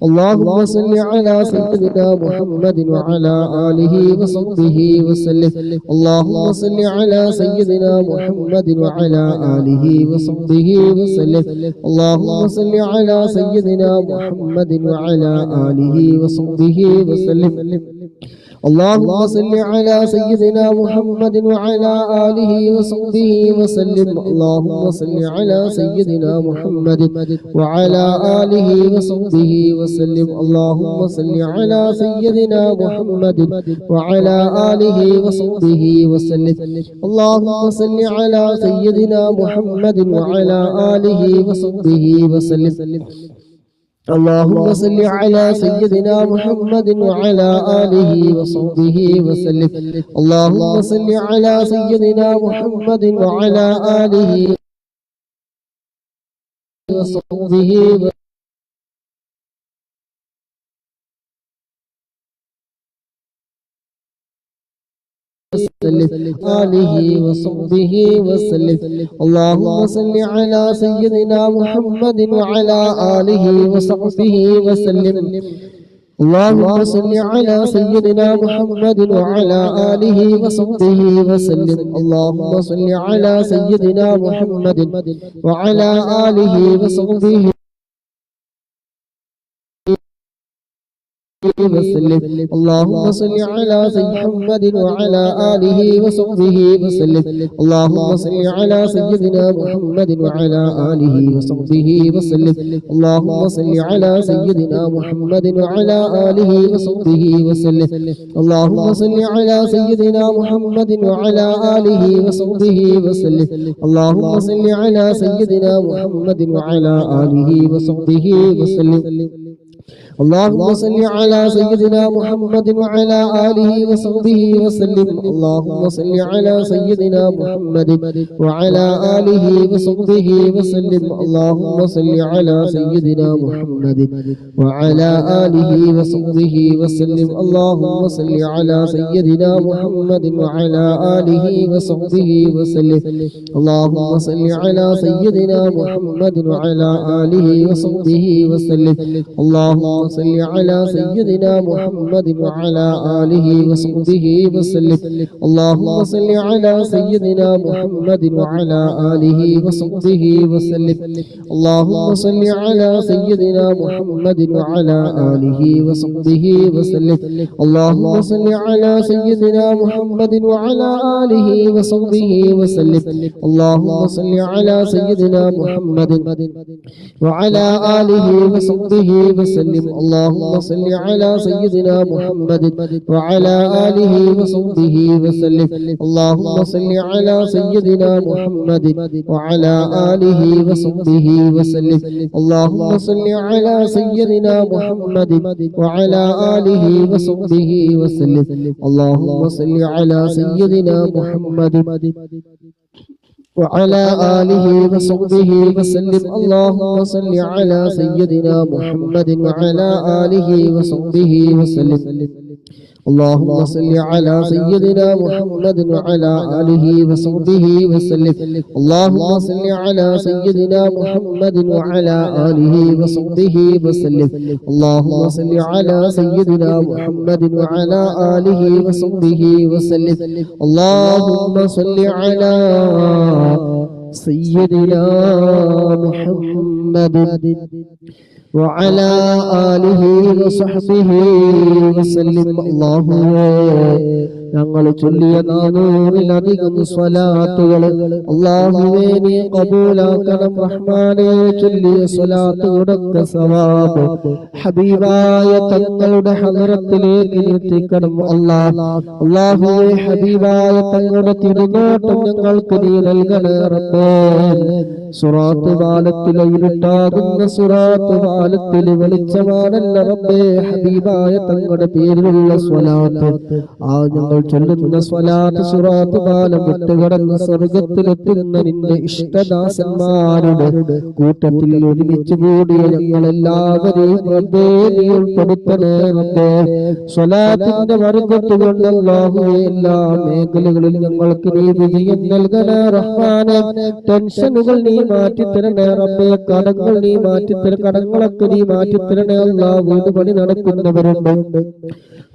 اللهم صل على سيدنا محمد وعلى آله وصحبه وسلم. اللهم صل على سيدنا محمد وعلى آله وصحبه وسلم. اللهم صل على سيدنا محمد وعلى آله وصحبه وسلم. اللهم صل على سيدنا محمد وعلى آله وصحبه وسلم. اللهم صل على سيدنا محمد وعلى آله وصحبه وسلم. اللهم صل على سيدنا محمد وعلى آله وصحبه وسلم. اللهم صل على سيدنا محمد وعلى آله وصحبه وسلم. اللهم صل على سيدنا محمد وعلى آله وصحبه وسلم. آله وصحبه وسلم. اللهم صل على سيدنا محمد وعلى آله وصحبه وسلم. اللهم صل على سيدنا محمد وعلى آله وصحبه وسلم. اللهم صل على سيدنا محمد وعلى آله وصحبه وسلم. اللهم صل على سيدنا محمد وعلى آله وصحبه وسلم. اللهم صل على سيدنا محمد وعلى آله وصحبه وسلم. اللهم صل على سيدنا محمد وعلى آله وصحبه وسلم. اللهم صل على سيدنا محمد وعلى آله وصحبه وسلم. اللهم صل على سيدنا محمد وعلى آله وصحبه وسلم. اللهم صل على سيدنا محمد وعلى آله وصحبه وسلم. اللهم صل على سيدنا محمد وعلى آله وصحبه وسلم. اللهم صل على سيدنا محمد وعلى آله وصحبه وسلم. اللهم صل على سيدنا محمد وعلى آله وصحبه وسلم. اللهم صل على سيدنا محمد وعلى آله وصحبه وسلم. اللهم صل على سيدنا محمد وعلى آله وصحبه وسلم اللهم صل على سيدنا محمد وعلى آله وصحبه وسلم اللهم صل على سيدنا محمد وعلى آله وصحبه وسلم اللهم صل على سيدنا محمد وعلى آله وصحبه وسلم اللهم صل على سيدنا محمد وعلى آله وصحبه وسلم اللهم صل على سيدنا محمد وعلى آله وصحبه وسلم اللهم صل على سيدنا محمد وعلى آله وصحبه وسلم اللهم صل على سيدنا محمد وعلى آله وصحبه وسلم اللهم صل على سيدنا محمد وعلى آله وصحبه وسلم اللهم صل على سيدنا محمد وعلى آله وصحبه وسلم اللهم صل على سيدنا محمد وعلى آله وصحبه وسلم اللهم صل على سيدنا محمد وعلى آله وصحبه وسلم اللهم صل على سيدنا محمد وعلى آله وصحبه وسلم اللهم صل على سيدنا محمد وعلى آله وصحبه وسلم اللهم ഞങ്ങൾ ചൊല്ലിയ 400-ലധികം സ്വലാത്തുകൾ അല്ലാഹുവേ നീ കബൂലാക്കണം റഹ്മാനേ ചൊല്ലിയ സ്വലാത്തുകളുടെ സവാബ് ഹബീബായ തങ്ങളുടെ ഹളറത്തിലേക്ക് എത്തിക്കണം അല്ലാഹുവേ ഹബീബായ തങ്ങളുടെ തിരുനോട്ടം ഞങ്ങൾക്ക് നീ നൽകണേ റബ്ബേ സുറാത്ത് പാലത്തിലെ ഇരുട്ടാകുന്ന സുറാത്ത് പാലത്തിലെ വെളിച്ചമാണല്ല റബ്ബേ ഹബീബായ തങ്ങളുടെ പേരിലുള്ള സ്വലാത്ത് ആ ഞങ്ങൾ ചൊല്ലുന്ന സ്വലാത്ത് സുറാത്ത് പാലം വിട്ടുകടന്ന് സ്വർഗത്തിലെത്തുന്ന നിന്റെ ഇഷ്ടദാസന്മാരുടെ കൂട്ടത്തിൽ ഒരുമിച്ച് കൂടിയ ഞങ്ങളെല്ലാവരെയും റബ്ബേ നീ ഉൾപ്പെടുത്തണേ റബ്ബേ സ്വലാത്തിന്റെ ബർക്കത്ത് കൊണ്ട് അല്ലാഹുവേ എല്ലാ മേഖലകളിൽ ഞങ്ങൾക്ക് നീ വിജയം നൽകണേ റഹ്മാനേ ടെൻഷനുകൾ നീ മാറ്റിത്തരണേ റബ്ബേ കടങ്ങൾ നീ മാറ്റിത്തരണേ കടങ്ങളൊക്കെ നീ മാറ്റിത്തരണേ അല്ലാഹ് വീട് പണി നടക്കുന്നവരുണ്ട്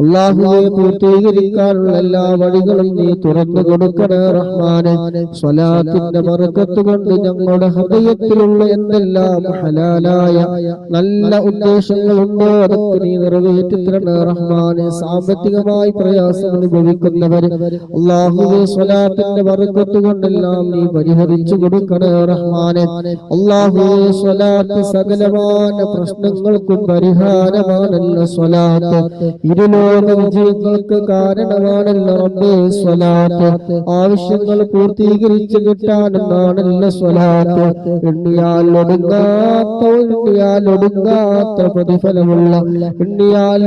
അല്ലാഹുവേ പൂർത്തീകരിക്കാനുള്ള എല്ലാ വഴികളും നീ തുറന്നു കൊടുക്കണേ റഹ്മാനേ സ്വലാത്തിന്റെ ബർക്കത്ത് കൊണ്ട് ഞങ്ങളുടെ ഹൃദയത്തിലുള്ള എന്തെല്ലാം ഹലാലായ നല്ല ഉദ്ദേശങ്ങളുണ്ടോ അതൊക്കെ നീ നിറവേറ്റി തരണേ റഹ്മാനേ സാമ്പത്തികമായി പ്രയാസങ്ങൾ അനുഭവിക്കുന്നവർ അല്ലാഹുവേ സ്വലാത്തിന്റെ ബർക്കത്ത് കൊണ്ടെല്ലാം നീ പരിഹരിച്ചു കൊടുക്കണേ റഹ്മാനേ അല്ലാഹുവേ സ്വലാത്ത് സകലമായ പ്രശ്നങ്ങൾക്കും പരിഹാരമാണല്ലോ സ്വലാത്ത് ഇരുലോക വിജയങ്ങൾക്ക് കാരണമാണല്ലോ റബ്ബേ സ്വലാത്ത് ആവശ്യങ്ങൾ പൂർത്തീകരിച്ചു കിട്ടാനെന്നാണല്ലോ സ്വലാത്ത് എണ്ണിയാൽ ഒടുങ്ങാത്ത പ്രതിഫലമുള്ള എണ്ണിയാൽ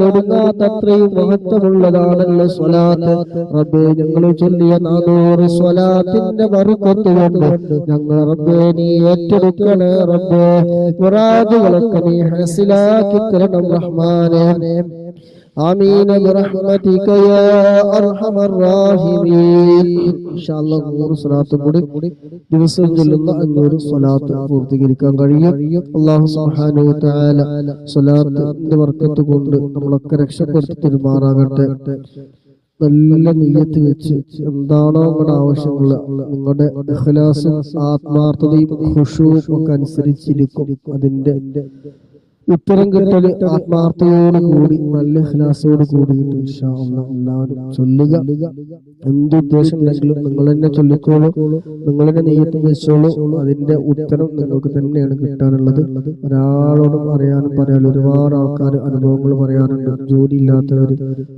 ഒടുങ്ങാത്ത അത്രയും മഹത്വമുള്ളതാണല്ലോ സ്വലാത്ത് റബ്ബേ ഞങ്ങൾ ചൊല്ലിയ 400 സ്വലാത്തിന്റെ ബർക്കത്ത് കൊണ്ട് ഞങ്ങൾ റബ്ബേ നീ ഏറ്റെടുക്കണേ റബ്ബേ മുറാദുകളൊക്കെ നീ ഹസിലാക്കി തരണം റഹ്മാനേ ആമീൻ ബിറഹ്മതിക യാ അർഹമർ റഹീമീൻ ഇൻഷാ അല്ലാഹ് 100 സ്വലാത്ത് കൂടി ദിവസം ചൊല്ലുന്ന 500 സ്വലാത്ത് പൂർത്തീകരിക്കാൻ കഴിയും അല്ലാഹു സുബ്ഹാനഹു വ തആല സ്വലാത്തിന്റെ ബർക്കത്ത് കൊണ്ട് നമ്മളൊക്കെ രക്ഷപ്പെടുത്തി തരുമാറാകട്ടെ നല്ല നിയ്യത്ത് വെച്ച് എന്താണോ നിങ്ങളുടെ ആവശ്യങ്ങൾ നിങ്ങളുടെ ഇഖ്ലാസും ആത്മാർത്ഥതയും ഖുശൂഉം ഒക്കെ അനുസരിച്ചിരിക്കും അതിന്റെ ഉത്തരം കിട്ടല് ആത്മാർത്ഥതയോട് കൂടി നല്ല ഇഖ്ലാസോട് കൂടിയിട്ട് ഇൻഷാ അല്ലാഹ് എല്ലാവരും ചൊല്ലുക എന്തുദ്ദേശം ഉണ്ടെങ്കിലും നിങ്ങൾ തന്നെ ചൊല്ലിക്കോളൂ നിങ്ങൾ തന്നെ നിയ്യത്ത് വെച്ചോളൂ അതിന്റെ ഉത്തരം നിങ്ങൾക്ക് തന്നെയാണ് കിട്ടാനുള്ളത് ഒരാളോടും പറയാനും ഒരുപാട് ആൾക്കാർ അനുഭവങ്ങൾ പറയാറുണ്ട് ജോലി ഇല്ലാത്തവര്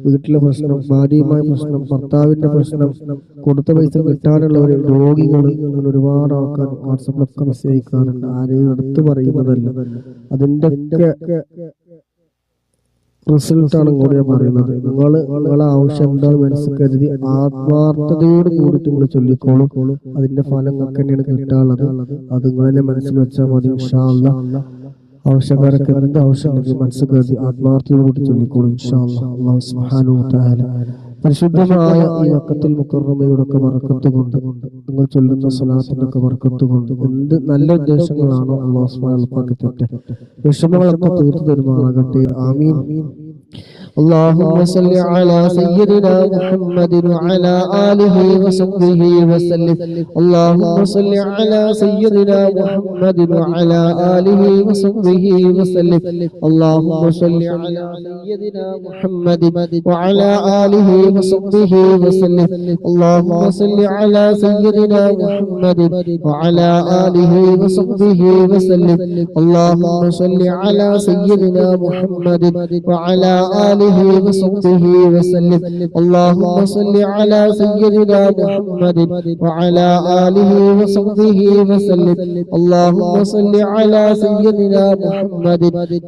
വീട്ടിലെ പ്രശ്നം ഭാര്യയുമായ പ്രശ്നം ഭർത്താവിന്റെ പ്രശ്നം കൊടുത്ത പൈസ കിട്ടാനുള്ളവര് രോഗികൾ അങ്ങനെ ഒരുപാട് ആൾക്കാർ വാട്സപ്പിലൊക്കെ മെസ്സേജ് അയക്കാറുണ്ട് ആരെയും എടുത്തു പറയുന്നതല്ല അതിന്റെ റിസൾട്ടാണ് കൂടെ പറയുന്നത് നിങ്ങളെ ആവശ്യം എന്താണെന്ന് മനസ്സിൽ കരുതി ആത്മാർത്ഥതയോട് കൂടിയിട്ട് നിങ്ങൾ ചൊല്ലിക്കോളൂ അതിന്റെ ഫലം നിങ്ങൾക്ക് തന്നെയാണ് കിട്ടാനുള്ളത് അത് നിങ്ങൾ തന്നെ മനസ്സിൽ വെച്ചാൽ മതി ഇൻഷാ അല്ലാഹ് ആവശ്യക്കാരൊക്കെ എന്ത് ആവശ്യം ഉണ്ടെങ്കിൽ മനസ്സിൽ കരുതി ആത്മാർത്ഥതയോട് കൂടി ചൊല്ലിക്കോളൂ ഇൻഷാ അല്ലാഹ് അല്ലാഹു സുബ്ഹാനഹു വ തആല പരിശുദ്ധമായ ഈ മക്കത്തുൽ മുക്കറമയുടെ ഒക്കെ ബർക്കത്ത് കൊണ്ട് നിങ്ങൾ ചൊല്ലുന്ന സ്വലാത്തിന്റെ ബർക്കത്ത് കൊണ്ട് എന്ത് നല്ല ഉദ്ദേശങ്ങളാണോ അല്ലാഹു സുബ്ഹാനഹു വ തആല വിഷമങ്ങളൊക്കെ തീർത്തു തരുമാറാകട്ടെ. ആമീൻ. اللهم صل على سيدنا محمد وعلى آله وصحبه وسلم. اللهم صل على سيدنا محمد وعلى آله وصحبه وسلم. اللهم صل على سيدنا محمد وعلى آله وصحبه وسلم. اللهم صل على سيدنا محمد وعلى آله وصحبه وسلم. اللهم صل على سيدنا محمد وعلى آله وصحبه وسلم. اللهم صل على سيدنا محمد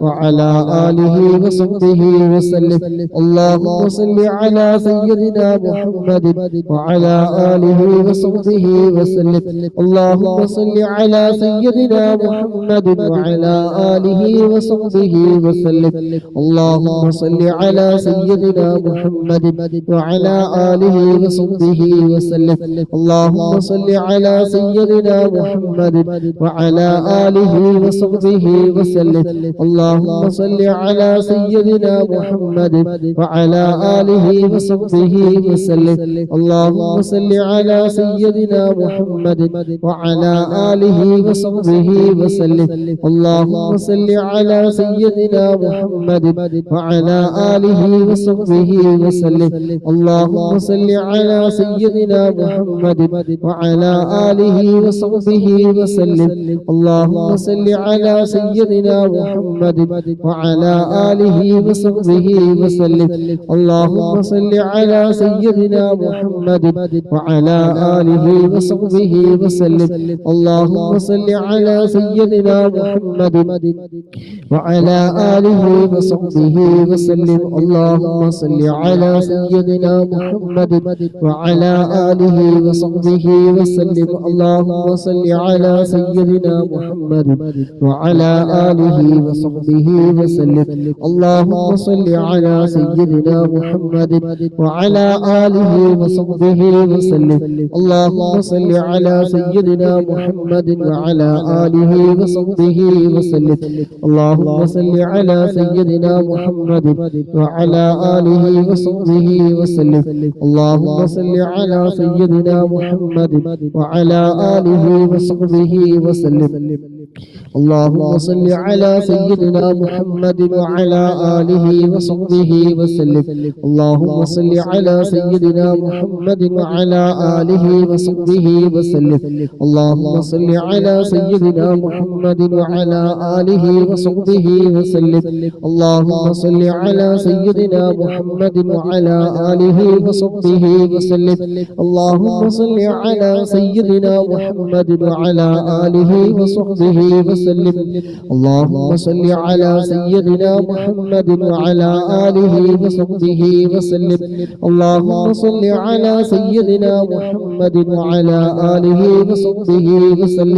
وعلى آله وصحبه وسلم. اللهم صل على سيدنا محمد وعلى آله وصحبه وسلم. اللهم صل على سيدنا محمد وعلى آله وصحبه وسلم. اللهم صل على سيدنا محمد وعلى آله وصحبه وسلم. اللهم صل على سيدنا محمد وعلى آله وصحبه وسلم. اللهم صل على سيدنا محمد وعلى آله وصحبه وسلم. اللهم صل على سيدنا محمد وعلى آله وصحبه وسلم. اللهم صل على سيدنا محمد وعلى آله وصحبه وسلم. اللهم صل على سيدنا محمد وعلى آله وصحبه وسلم. اللهم صل على سيدنا محمد وعلى آله وصحبه وسلم. اللهم صل على سيدنا محمد وعلى آله وصحبه وسلم. اللهم صل على سيدنا محمد وعلى آله وصحبه وسلم. اللهم صل على سيدنا محمد وعلى آله وصحبه وسلم. اللهم صل على سيدنا محمد وعلى آله وصحبه وسلم. اللهم صل على سيدنا محمد وعلى آله وصحبه وسلم. اللهم صل على سيدنا محمد وعلى آله وصحبه وسلم. اللهم صل على سيدنا محمد وعلى آله وصحبه وسلم. اللهم صل على سيدنا محمد وعلى آله وصحبه وسلم. اللهم صل على سيدنا محمد وعلى آله وصحبه وسلم. اللهم صل على سيدنا محمد وعلى آله وصحبه وسلم. اللهم صل على سيدنا محمد وعلى آله وصحبه وسلم. اللهم صل على سيدنا محمد وعلى آله وصحبه وسلم. اللهم صل على سيدنا محمد وعلى آله وصحبه وسلم. اللهم صل على سيدنا محمد وعلى آله وصحبه وسلم. اللهم صل على سيدنا محمد وعلى آله وصحبه وسلم. اللهم صل على سيدنا محمد وعلى آله وصحبه وسلم.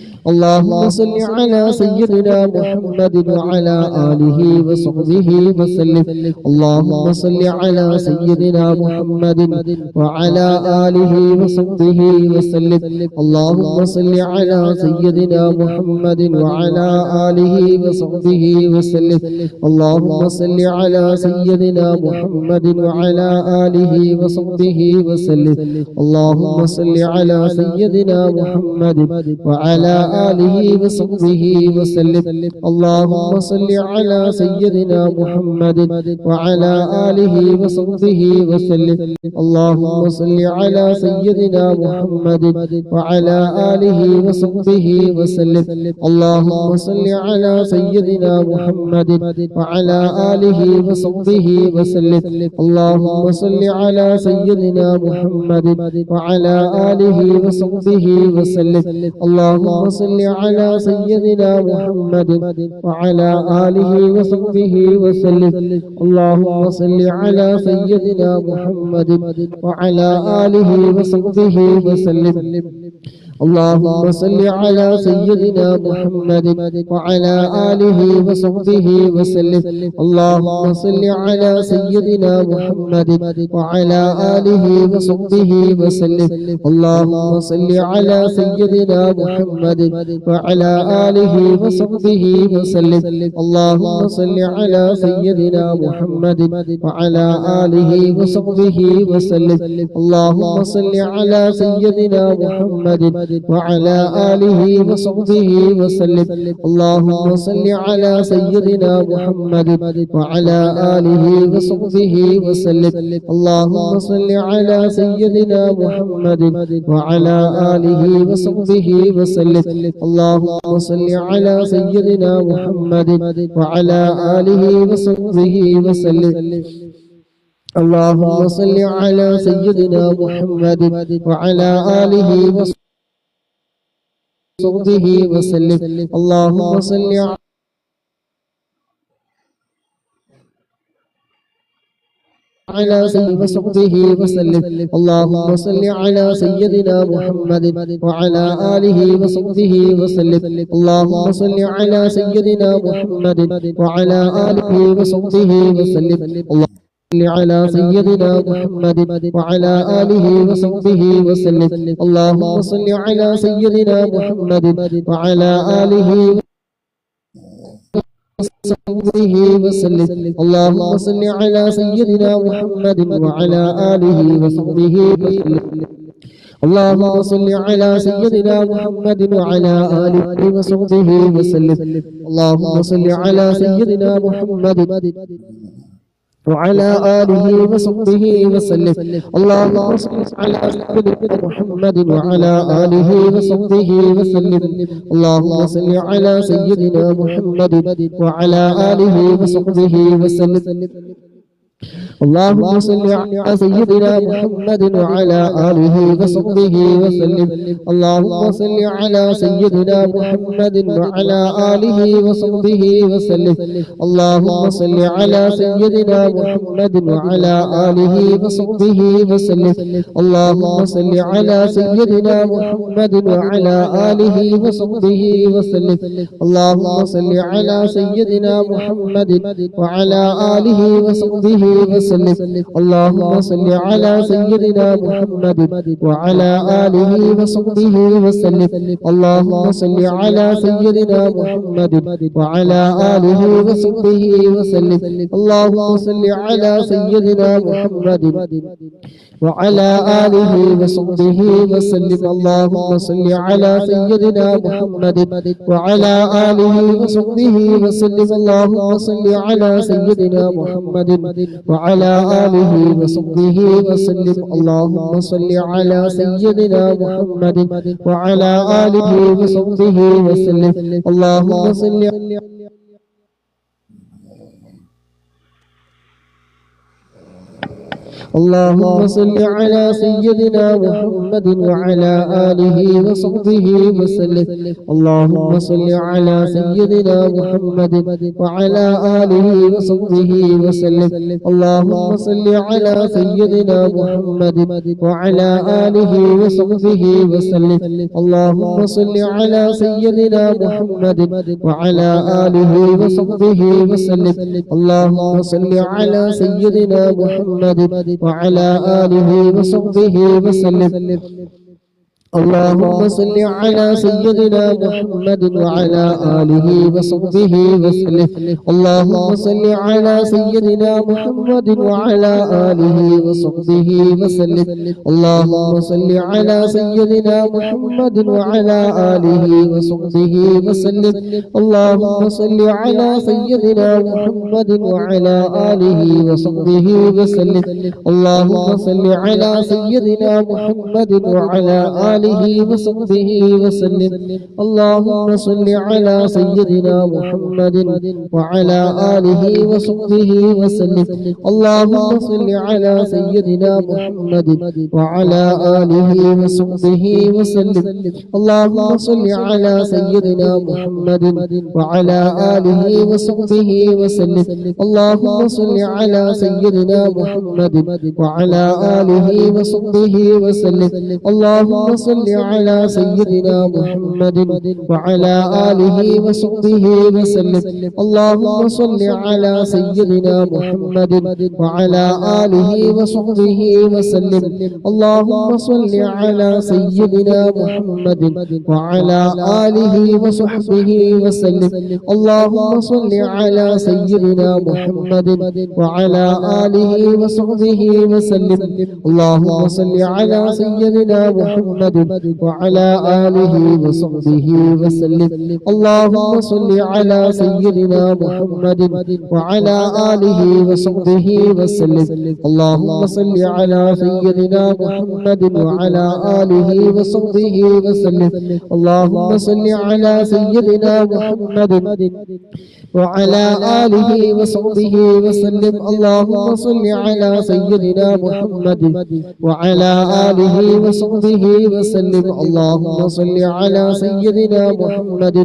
اللهم صل على سيدنا محمد وعلى آله وصحبه وسلم. اللهم صل على سيدنا محمد وعلى آله وصحبه وسلم. اللهم صل على سيدنا محمد وعلى آله وصحبه وسلم. اللهم صل على سيدنا محمد وعلى آله وصحبه وسلم. اللهم صل على سيدنا محمد وعلى آله وصحبه وسلم. اللهم صل على سيدنا محمد وعلى آله وصحبه وسلم. اللهم صل على سيدنا محمد وعلى آله وصحبه وسلم. اللهم صل على سيدنا محمد وعلى آله وصحبه وسلم. اللهم صل على سيدنا محمد وعلى آله وصحبه وسلم. اللهم صل على سيدنا محمد وعلى آله وصحبه وسلم. اللهم صل على سيدنا محمد وعلى آله وصحبه وسلم. اللهم صل على سيدنا محمد وعلى آله وصحبه وسلم. اللهم صل على سيدنا محمد وعلى آله وصحبه وسلم. اللهم صل على سيدنا محمد وعلى آله وصحبه وسلم. اللهم صل على سيدنا محمد وعلى آله وصحبه وسلم. اللهم صل على سيدنا محمد وعلى آله وصحبه وسلم. اللهم صل على سيدنا محمد وعلى آله وصحبه وسلم. اللهم صل على سيدنا محمد وعلى آله وصحبه وسلم. اللهم صل على سيدنا محمد وعلى آله وصحبه وسلم. اللهم صل على سيدنا محمد وعلى آله وصحبه وسلم. اللهم صل على سيدنا وصحبه وسلم. اللهم صل على سيدنا محمد وعلى آله وصحبه وسلم. اللهم صل على سيدنا محمد وعلى آله وصحبه وسلم. على سيدنا محمد وعلى آله وصحبه وسلم. اللهم صل على سيدنا محمد وعلى آله وصحبه وسلم. اللهم صل على سيدنا محمد وعلى آله وصحبه وسلم. اللهم صل على سيدنا محمد وعلى آله وصحبه وسلم. اللهم صل على سيدنا محمد وعلى آله وصحبه وسلم. اللهم صل على سيدنا محمد وعلى آله وصحبه وسلم. اللهم صل على سيدنا محمد وعلى آله وصحبه وسلم. اللهم صل على سيدنا محمد وعلى آله وصحبه وسلم. اللهم صل على سيدنا محمد وعلى آله وصحبه وسلم. اللهم صل على سيدنا محمد وعلى آله وصحبه وسلم. اللهم صل على سيدنا محمد وعلى آله وصحبه وسلم. اللهم صل على سيدنا محمد وعلى آله وصحبه وسلم. اللهم صل على سيدنا محمد وعلى آله وصحبه وسلم. اللهم صل على سيدنا محمد وعلى آله وصحبه وسلم. اللهم صل على سيدنا محمد وعلى آله وصحبه وسلم. اللهم صل على سيدنا محمد وعلى آله وصحبه وسلم. اللهم صل على سيدنا محمد وعلى آله وصحبه وسلم. اللهم صل على سيدنا محمد وعلى آله وصحبه وسلم. اللهم صل اللهم صل على سيدنا محمد وعلى آله وصحبه وسلم. اللهم صل على سيدنا محمد وعلى آله وصحبه وسلم. اللهم صل على سيدنا محمد وعلى آله وصحبه وسلم. اللهم صل على سيدنا محمد وعلى آله وصحبه وسلم. اللهم صل على سيدنا محمد وعلى آله وصحبه وسلم. اللهم صل على سيدنا محمد وعلى آله وصحبه وسلم. اللهم صل على سيدنا محمد وعلى آله وصحبه وسلم. اللهم صل على سيدنا محمد وعلى آله وصحبه وسلم. اللهم صل على سيدنا محمد وعلى آله وصحبه وسلم. اللهم صل على سيدنا محمد وعلى آله وصحبه وسلم. اللهم صل على سيدنا محمد وعلى آله وصحبه وسلم. اللهم صل على سيدنا محمد وعلى آله وصحبه وسلم. اللهم صل على سيدنا محمد وعلى آله وصحبه وسلم. اللهم صل على سيدنا محمد وعلى آله وصحبه وسلم. اللهم صل صل على سيدنا محمد وعلى آله وصحبه وسلم اللهم صل على سيدنا محمد وعلى آله وصحبه وسلم اللهم صل على سيدنا محمد وعلى آله وصحبه وسلم اللهم صل على سيدنا محمد وعلى آله وصحبه وسلم اللهم صل على سيدنا محمد وعلى آله وصحبه وسلم اللهم صل على سيدنا محمد وعلى آله وصحبه وسلم اللهم صل على سيدنا محمد وعلى آله وصحبه وسلم اللهم صل على سيدنا محمد وعلى آله وصحبه وسلم اللهم صل على سيدنا محمد وعلى آله وصحبه وسلم اللهم صل على سيدنا محمد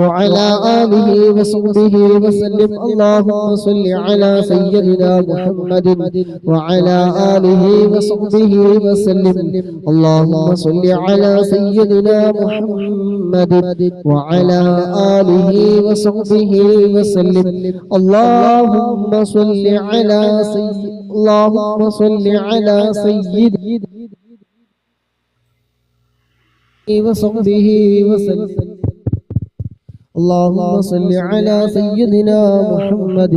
وعلى آله وصحبه وسلم اللهم صل على سيدنا محمد وعلى آله وصحبه وسلم اللهم صل على سيدنا محمد وعلى آله وصحبه وسلم اللهم صل على سيدنا وصحبه وسلم اللهم صل على سيدنا محمد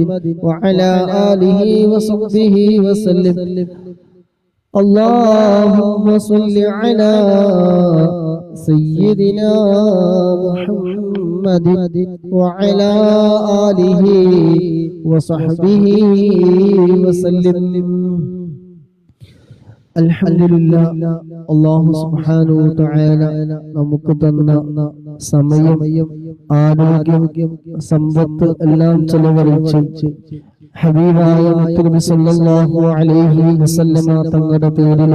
وعلى آله وصحبه وسلم اللهم صل على سيدنا محمد وعلى آله وصحبه وسلم അൽഹംദുലില്ലാ അല്ലാഹു സുബ്ഹാനഹു വ തആല നമുക്ക് തന്ന സമയം ആരോഗ്യം സമ്പത്ത് എല്ലാം ചെലവഴിച്ച് ഹബീബായ മുഹമ്മദ് സല്ലല്ലാഹു അലൈഹി വസല്ലമ തങ്ങളുടെ പേരിൽ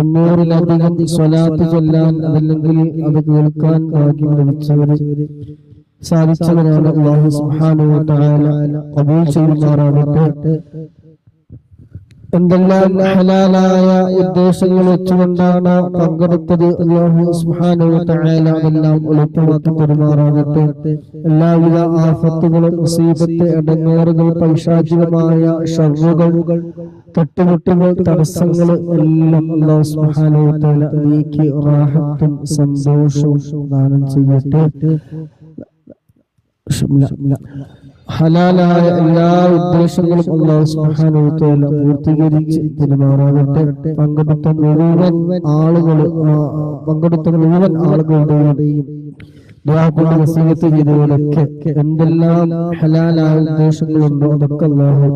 500-ലധികം സ്വലാത്ത് ചൊല്ലാൻ അതല്ലെങ്കിൽ അത് കേൾക്കാൻ ഭാഗ്യം ലഭിച്ചവര് സാധിച്ചവരാണ്. അല്ലാഹു സുബ്ഹാനഹു വ തആല ഖബൂൽ ചെയ്യുമാറാകട്ടെ. എന്തെല്ലാം ഹലാലായ ഉദ്ദേശങ്ങൾ വെച്ചുകൊണ്ടാണ് പങ്കെടുത്തത് അല്ലാഹു സുബ്ഹാനഹു വ തആല അതെല്ലാം എളുപ്പമാക്കി പെരുമാറാകട്ടെ. എല്ലാവിധ ആഫത്തുകളും മുസീബത്ത് ഇടങ്ങേറുകൾ പൈശാചികമായ ശർറുകൾ തട്ടുമുട്ടുകൾ തടസ്സങ്ങൾ എല്ലാം അല്ലാഹു സുബ്ഹാനഹു വ തആല നീക്കി റാഹത്തും സന്തോഷവും ദാനം ചെയ്യട്ടെ. ഹലാലായ എല്ലാ ഉദ്ദേശങ്ങളും അല്ലാഹു സുബ്ഹാനഹു വ തആല പൂർത്തീകരിച്ച് പെരുമാറാകട്ടെ. പങ്കെടുത്ത മുഴുവൻ ആളുകളുടെയും ദുആ വസീയത്ത് ചെയ്തവരൊക്കെ എന്തെല്ലാം ഹലാലായ ഉദ്ദേശങ്ങളുണ്ടോ അതൊക്കെ അല്ലാഹു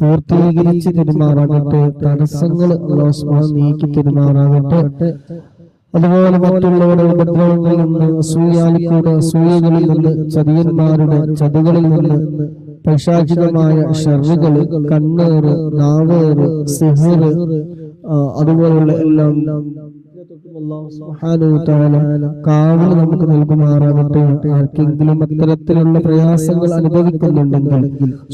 പൂർത്തീകരിച്ച് പെരുമാറാകട്ടെ. തടസ്സങ്ങൾ അല്ലാഹു സുബ്ഹാനഹു നീക്കി പെരുമാറാകട്ടെ. അതുപോലെ മറ്റുള്ളവരുടെ ഉപദ്രവങ്ങളിൽ നിന്ന്, അസൂയകളിൽ നിന്ന്, ചതിയന്മാരുടെ ചതികളിൽ നിന്ന്, പൈശാചികമായ ശർറുകൾ, കണ്ണേറ്, നാവേറ്, സിഹ്ർ, അതുപോലുള്ള എല്ലാം അല്ലാഹു സുബ്ഹാനഹു വ തആല കാവൽ നമുക്ക് നൽകുമാറാകട്ടെ. ആർക്കെങ്കിലും അത്തരത്തിലുള്ള പ്രയാസങ്ങൾ അനുഭവിക്കുന്നുണ്ടെങ്കിൽ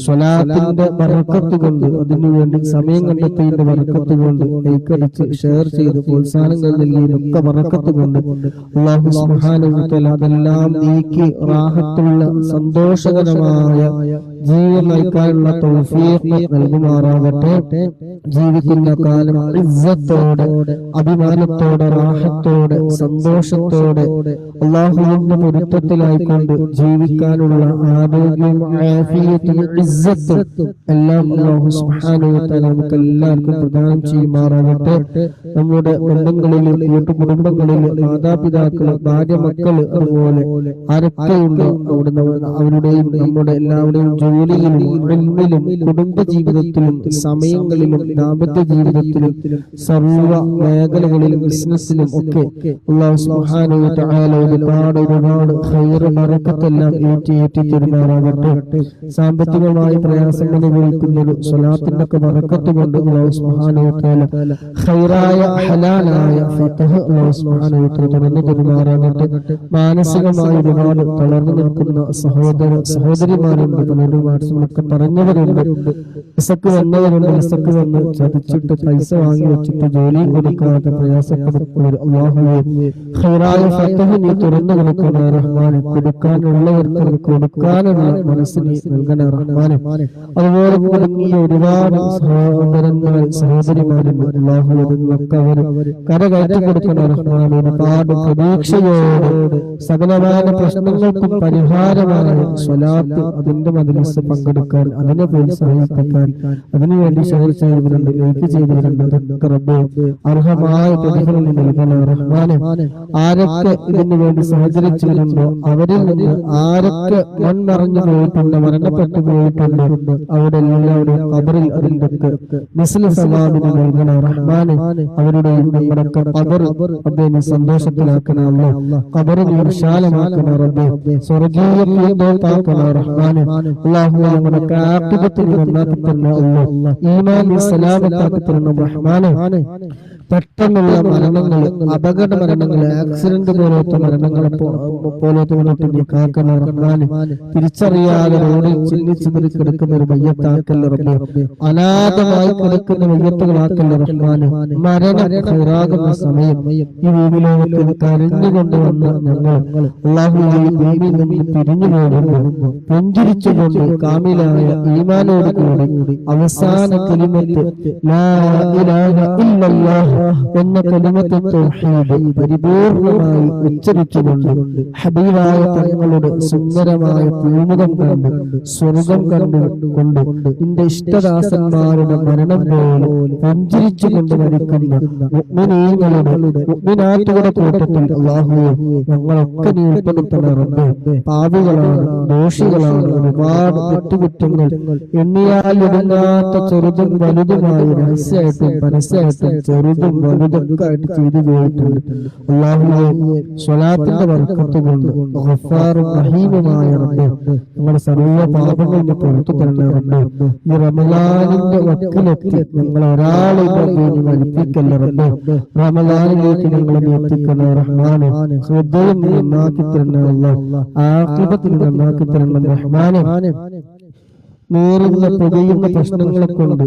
സ്വലാത്തിന്റെ ബറക്കത്ത് കൊണ്ട്, അതിനുവേണ്ടി സമയം കണ്ടെത്തിയതിന്റെ ബറക്കത്ത് കൊണ്ട്, ലൈക്കടിച്ച് ഷെയർ ചെയ്ത് പ്രോത്സാഹനങ്ങൾ നൽകിയതൊക്കെ ബറക്കത്ത് കൊണ്ട് അല്ലാഹു സുബ്ഹാനഹു വ തആല അതെല്ലാം നീക്കി റാഹത്തുള്ള സന്തോഷകരമായ ജീവിതം നയിക്കാനുള്ള തൗഫീഖ് നൽകുമാറാകട്ടെ. ജീവിക്കുന്ന കാലം ഇസ്സത്തോടെ, അഭിമാനത്തോടെ, റാഹത്തോടെ, സന്തോഷത്തോടെ അല്ലാഹുവിന്റെ പൊരുത്തത്തിലായിക്കൊണ്ട് ജീവിക്കാനുള്ള ആരോഗ്യം, ആഫിയത്തും ഇസ്സത്തും എല്ലാം അല്ലാഹു സുബ്ഹാനഹു വ തആല നമുക്ക് എല്ലാവർക്കും പ്രദാനം ചെയ്യുമാറാകട്ടെ. നമ്മുടെ ബന്ധങ്ങളിലും കൂട്ടുകുടുംബങ്ങളിലും മാതാപിതാക്കള്, ഭാര്യ, മക്കള്, അതുപോലെ ആരൊക്കെയുണ്ടോ അവരുടെയും നമ്മുടെ എല്ലാവരുടെയും ജോലിയിലും, ഇൽമിലും, കുടുംബ ജീവിതത്തിലും, സമയങ്ങളിലും, ദാമ്പത്യ ജീവിതത്തിലും, സർവ്വ മേഖലകളിലും, ബിസിനസ്സിലും ബിസിനസ്സിലും ഒക്കെ അല്ലാഹു സുബ്ഹാനഹു വ തആല ഒരുപാട് ഖൈർ ബറക്കത്തെല്ലാം ഏറ്റി തരുമാറാകട്ടെ. സാമ്പത്തികമായി പ്രയാസം അനുഭവിക്കുന്നൊരു സ്വലാത്തിന്റെ ഒക്കെ ബറക്കത്ത് കൊണ്ട് അല്ലാഹു സുബ്ഹാനഹു വ തആല ഖൈറായ ഹലാലായ ഫതഹ് അല്ലാഹു സുബ്ഹാനഹു വ തആല തുറന്നു തരുമാറാകട്ടെ. മാനസികമായി ഒരുപാട് തളർന്നു നിൽക്കുന്ന സഹോദരിമാരുണ്ട്, പലരും വാട്സപ്പിലൊക്കെ പറഞ്ഞവരുണ്ട്, വിസക്ക് വന്നവരുണ്ട്, വിസക്ക് വന്ന് ചതിച്ചിട്ട് പൈസ വാങ്ങി വെച്ചിട്ട് ജോലിയും കൊടുക്കാതെ പ്രയാസപ്പെടുന്നവർ അല്ലാഹുവേ ഖൈറായ ഫതഹ് നീ തുറന്നു കൊടുക്കണേ റഹ്മാനെ. കൊടുക്കാനുള്ളവർക്ക് കൊടുക്കാനുള്ള മനസ്സ് നീ നൽകണേ റഹ്മാനെ. അതുപോലെ കുടുങ്ങിയ ഒരുപാട് സഹോദരിമാരുണ്ട്, അല്ലാഹു അതിനൊക്കെ അവർ കരകയറ്റി കൊടുക്കണേ റഹ്മാനെ. ഒരുപാട് പ്രതീക്ഷയോടെ സകലമായ പ്രശ്നങ്ങൾക്കും പരിഹാരമായ സ്വലാത്ത് അതിന്റെ മജ്‌ലിസ് പങ്കെടുക്കാൻ, അതിനെ പ്രോത്സാഹിപ്പിക്കാൻ, അതിനുവേണ്ടി ഷെയർ ചെയ്തവരുണ്ട്, ലൈക്ക് ചെയ്തവരുണ്ട്. അതൊക്കെ റബ്ബേ അർഹമായ പ്രതിഫലം നൽകണേ റഹ്മാനെ. ആരൊക്കെ ഇതിനു വേണ്ടി സഹകരിച്ചിട്ടുണ്ടോ അവരിൽ നിന്ന് ആരൊക്കെ മൺമറഞ്ഞു പോയിട്ടുണ്ട്, മരണപ്പെട്ടു പോയിട്ടുണ്ട്, അവിടെ എല്ലാവരുടെയും ഖബറിൽ അതിന്റെ മിസ്ലു സവാബിന് നൽകണേ റഹ്മാനെ. അവരുടെയും നമ്മുടെയൊക്കെ ഖബർ റബ്ബേ നീ സന്തോഷത്തിലാക്കണേ അല്ലാഹ്. ഖബർ നീ വിശാലമാക്കണേ റബ്ബേ. സ്വർഗ്ഗീയ പൂന്തോപ്പാക്കണേ റഹ്മാനെ. അല്ലാഹു നമ്മുടെയൊക്കെ ആഖിബത്ത് നീ നന്നാക്കി തരണേ അല്ലാഹ്. ഈമാൻ നീ സലാമത്താക്കി തരണം റഹ്മാനെ. പെട്ടെന്നുള്ള മരണങ്ങൾ, അപകട മരണങ്ങൾ, ആക്സിഡന്റ് പോലത്തെ മരണങ്ങളെ പോലത്തെ നീ കാക്കണേ റഹ്മാനെ. തിരിച്ചറിയാതെ റോഡിൽ ചിന്നിച്ചിതറി കിടക്കുന്ന ഒരു മയ്യത്താക്കല്ല റബ്ബേ. അനാഥമായി കിടക്കുന്ന മയ്യത്തുകളാക്കല്ല റഹ്മാനെ. മരണം ഖൈറാകുന്ന സമയം ഈ ഭൂമിയിലേക്ക് കരഞ്ഞുകൊണ്ട് വന്ന ഞങ്ങൾ അല്ലാഹുവേ ഭൂമിയിൽ നിന്ന് പിരിഞ്ഞു പോകുമ്പോൾ പുഞ്ചിരിച്ചുകൊണ്ട് കാമിലായ ഈമാനോട് കൂടി അവസാന കലിമത്ത് ലാ ഇലാഹ ഇല്ലല്ലാഹ് എന്ന കലിമത്ത് തൗഹീദ് പരിപൂർണമായി ഉച്ചരിച്ചുകൊണ്ട് ഹബീബായ തങ്ങളുടെ സുന്ദരമായ പൂമുഖം കണ്ട് സ്വർഗം കണ്ടുകൊണ്ട് നിന്റെ ഇഷ്ടദാസന്മാരുടെ മരണം പോലെ പുഞ്ചിരിച്ചുകൊണ്ട് മരിക്കുന്ന മുഅ്മിനീങ്ങളുടെ മുഅ്മിനാത്തുകളുടെ കൂട്ടത്തിൽ അല്ലാഹുവേ ഞങ്ങളൊക്കെ നീ ഉൾപ്പെടുത്തണേ റബ്ബേ. പാപികളാണ്, ദോഷികളാണ്, ഒരുപാട് തെറ്റുകുറ്റങ്ങൾ എണ്ണിയാൽ ഒടുങ്ങാത്ത ചെറുതും വലുതുമായി രഹസ്യമായിട്ടും പരസ്യമായിട്ടും ചെറുതും വലുതൊക്കെ ആയിട്ട് ചെയ്തു പോയിട്ടുണ്ട്. അല്ലാഹുവേ സ്വലാത്തിന്റെ ബർക്കത്ത് കൊണ്ട് ഗഫാറും റഹീമുമായ റബ്ബേ ഞങ്ങളുടെ സർവ്വ പാപങ്ങളും പുറത്തു തരണേ റബ്ബേ. ഈ റമളാനിന്റെ വക്കിലെത്തി ഞങ്ങൾ ഒരാളെ വലിപ്പിക്കല്ല റബ്ബേ. റമളാനിലേക്ക് ഞങ്ങളെ എത്തിക്കണേ റഹ്മാനെ. ഹൃദയം നന്നാക്കി തരണേ അല്ലാഹ്. ആഖിബത്ത് നന്നാക്കി തരണം റഹ്മാനെ. നേരുന്ന പുകയുന്ന പ്രശ്നങ്ങളെ കൊണ്ട്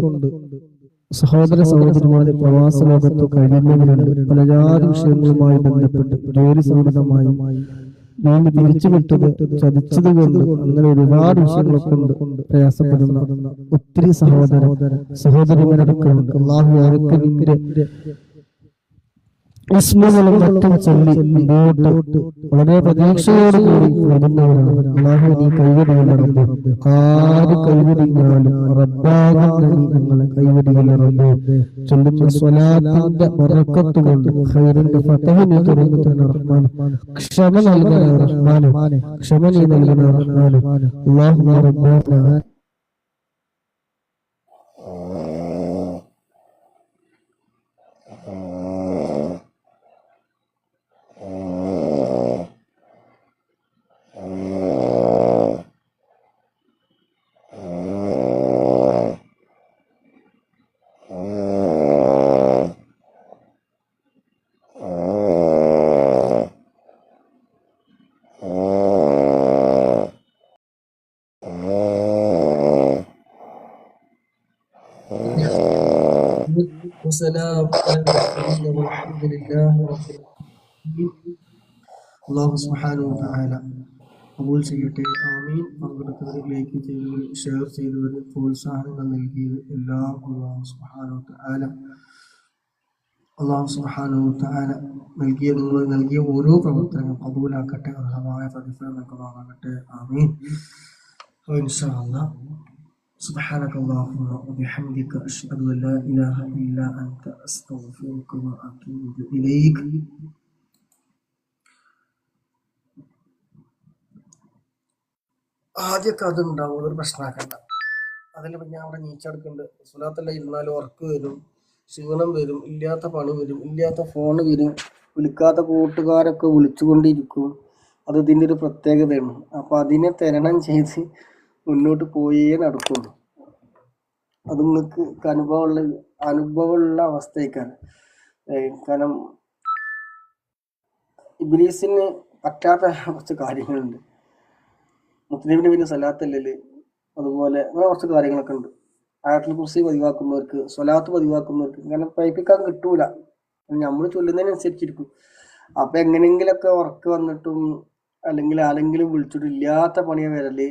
സഹോദര സഹോദരിമാരെ പ്രവാസ ലോകത്ത് കഴിയുന്നവരുണ്ട്. പല ജാതി വിഷയങ്ങളുമായി ബന്ധപ്പെട്ട് ജോലി സംബന്ധമായി നീ തിരിച്ചു വിട്ടത് ചതിച്ചത് കൊണ്ട് അങ്ങനെ ഒരുപാട് വിഷയങ്ങളൊക്കെ കൊണ്ട് പ്രയാസപ്പെടുന്ന ഒത്തിരി സഹോദരിമാരൊക്കെ ഉണ്ട്. അല്ലാഹു അവർക്ക് നിന്റെ ഇസ്മുകളും മറ്റും ചൊല്ലി മുമ്പോട്ട് വളരെ പ്രതീക്ഷയോട് കൂടി വരുന്നവരാണ്. അല്ലാഹു നീ കൈവിടിയല്ല റബ്ബേ. ആര് കൈവിടിഞ്ഞാലും റബ്ബാകുന്ന നീ ഞങ്ങളെ കൈവിടിയല്ല റബ്ബേ. ചൊല്ലുന്ന സ്വലാത്തിന്റെ ബറക്കത്ത് കൊണ്ട് ഖൈറിന്റെ ഫതഹ് നീ തുറന്നു തരണേ റഹ്മാനെ. ക്ഷമ നൽകണേ റഹ്മാനെ. ക്ഷമ നീ നൽകണേ റഹ്മാനെ. അല്ലാഹു റബ്ബാന والسلام على المرسلين والحمد لله رب العالمين. അല്ലാഹു സുബ്ഹാനഹു വ തആല കബൂൽ ചെയ്യട്ടെ. ആമീൻ. പങ്കെടുത്തവരെ ലൈക്ക് ചെയ്തവർ, ഷെയർ ചെയ്തവർ, പ്രോത്സാഹനങ്ങൾ നൽകിയത് എല്ലാം അല്ലാഹു സുബ്ഹാനഹു വ തആല നൽകിയ ഓരോ പ്രവർത്തനങ്ങളും കബൂലാക്കട്ടെ. അർഹമായ പ്രതിഫലം നൽകുമാറാകട്ടെ. ആമീൻ. ഇൻഷാ അല്ലാഹ്. سبحانك اللهم وبحمدك أشهد أن لا إله إلا أنت أستغفرك وأتوب إليك. ആദ്യമൊക്കെ അതുണ്ടാവും, അതൊരു പ്രശ്നമാക്കണ്ട. അതിൽ ഞാൻ അവിടെ നീച്ചെടുക്കുന്നുണ്ട്. സുലാത്തല്ല ഇരുന്നാലും ഉറക്ക് വരും, ക്ഷീണം വരും, ഇല്ലാത്ത പണി വരും, ഇല്ലാത്ത ഫോൺ വരും, വിളിക്കാത്ത കൂട്ടുകാരൊക്കെ വിളിച്ചുകൊണ്ടിരിക്കും. അത് ഇതിൻ്റെ ഒരു പ്രത്യേകതയാണ്. അപ്പോൾ അതിനെ തരണം ചെയ്ത് മുന്നോട്ട് പോയേ നടക്കുള്ളൂ. അത് നിങ്ങൾക്ക് അനുഭവമുള്ള അവസ്ഥയ്ക്കാണ്. കാരണം ഇബ്ലീസിന് പറ്റാത്ത കുറച്ച് കാര്യങ്ങളുണ്ട്. മുസ്ലിമിന് പിന്നെ സലാത്തല്ലല്, അതുപോലെ അങ്ങനെ കുറച്ച് കാര്യങ്ങളൊക്കെ ഉണ്ട്. ആയത്തുൽ കുർസി പതിവാക്കുന്നവർക്ക്, സ്വലാത്ത് പതിവാക്കുന്നവർക്ക് ഇങ്ങനെ പൈപ്പിക്കാൻ കിട്ടൂല. നമ്മൾ ചൊല്ലുന്നതിനനുസരിച്ചിരിക്കും. അപ്പൊ എങ്ങനെങ്കിലൊക്കെ ഉറക്ക് വന്നിട്ടും അല്ലെങ്കിൽ ആരെങ്കിലും വിളിച്ചിട്ടും ഇല്ലാത്ത പണിയെ വരല്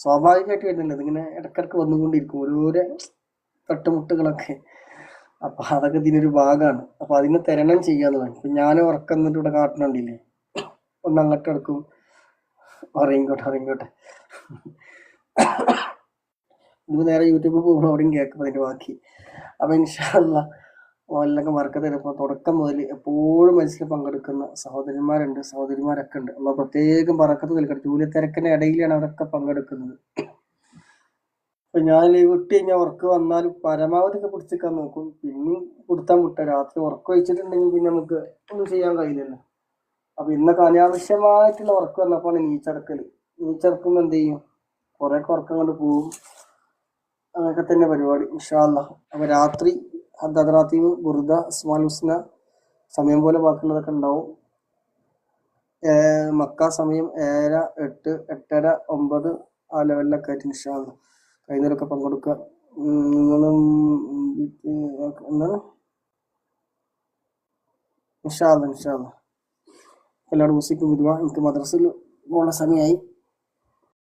സ്വാഭാവികമായിട്ട് വരുന്നില്ല. അതിങ്ങനെ ഇടക്കിടക്ക് വന്നുകൊണ്ടിരിക്കും ഓരോരോ തട്ടുമുട്ടുകളൊക്കെ. അപ്പൊ അതൊക്കെ ഇതിനൊരു ഭാഗമാണ്. അപ്പൊ അതിനെ തരണം ചെയ്യാന്ന് പറയും. ഇപ്പൊ ഞാൻ ഉറക്കം എന്നിട്ട് ഇവിടെ കാട്ടണുണ്ടില്ലേ, ഒന്ന് അങ്ങോട്ട് എടുക്കും, അറിയിക്കോട്ടെ. ഇത് നേരെ യൂട്യൂബിൽ പോകുമ്പോൾ അവിടെയും കേൾക്കും അതിന്റെ ബാക്കി. അപ്പൊ ഇൻഷാ അല്ലാഹ് മോലിലൊക്കെ ബർക്കത്ത് തരുമ്പോൾ തുടക്കം മുതൽ എപ്പോഴും മജ്‌ലിസിൽ പങ്കെടുക്കുന്ന സഹോദരന്മാരുണ്ട്, സഹോദരിമാരൊക്കെ ഉണ്ട്. നമ്മൾ പ്രത്യേകം ബർക്കത്ത് നൽകട്ടെ. ജോലി തിരക്കിന്റെ ഇടയിലാണ് അവരൊക്കെ പങ്കെടുക്കുന്നത്. അപ്പൊ ഞാൻ ലീവ് ഇട്ട് കഴിഞ്ഞാൽ ഉറക്ക് വന്നാലും പരമാവധി ഒക്കെ പിടിച്ചിക്കാൻ നോക്കും. പിന്നെയും കൊടുത്താൻ വിട്ട രാത്രി ഉറക്കം വെച്ചിട്ടുണ്ടെങ്കിൽ പിന്നെ നമുക്ക് ഒന്നും ചെയ്യാൻ കഴിയില്ലല്ലോ. അപ്പൊ ഇന്നൊക്കെ അനാവശ്യമായിട്ടുള്ള ഉറക്കം വന്നപ്പോൾ നീച്ചടക്കുമ്പോൾ എന്ത് ചെയ്യും, കുറെ ഉറക്കം കൊണ്ട് പോവും. അങ്ങനെയൊക്കെ തന്നെ പരിപാടി ഇൻഷാ അല്ലാഹ്. അപ്പൊ രാത്രി ഹദ്ദാദറാത്തീവ്, ബുർദ, അസ്മാഉൽ ഹുസ്ന സമയം പോലെ ബാക്കിയുള്ളതൊക്കെ ഉണ്ടാവും. മക്ക സമയം 7, 8, 8:30, 9 ആ ലെവലിലൊക്കെ ആയിട്ട് ഇൻഷാ അല്ലാഹ് കഴിയുന്നവരൊക്കെ പങ്കെടുക്കുക. നിങ്ങളും എന്താണ് ഇൻഷാ അല്ലാഹ് എല്ലാവരും ഊസിക്കും വിധവ. എനിക്ക് മദ്രസയിൽ പോകേണ്ട സമയമായി.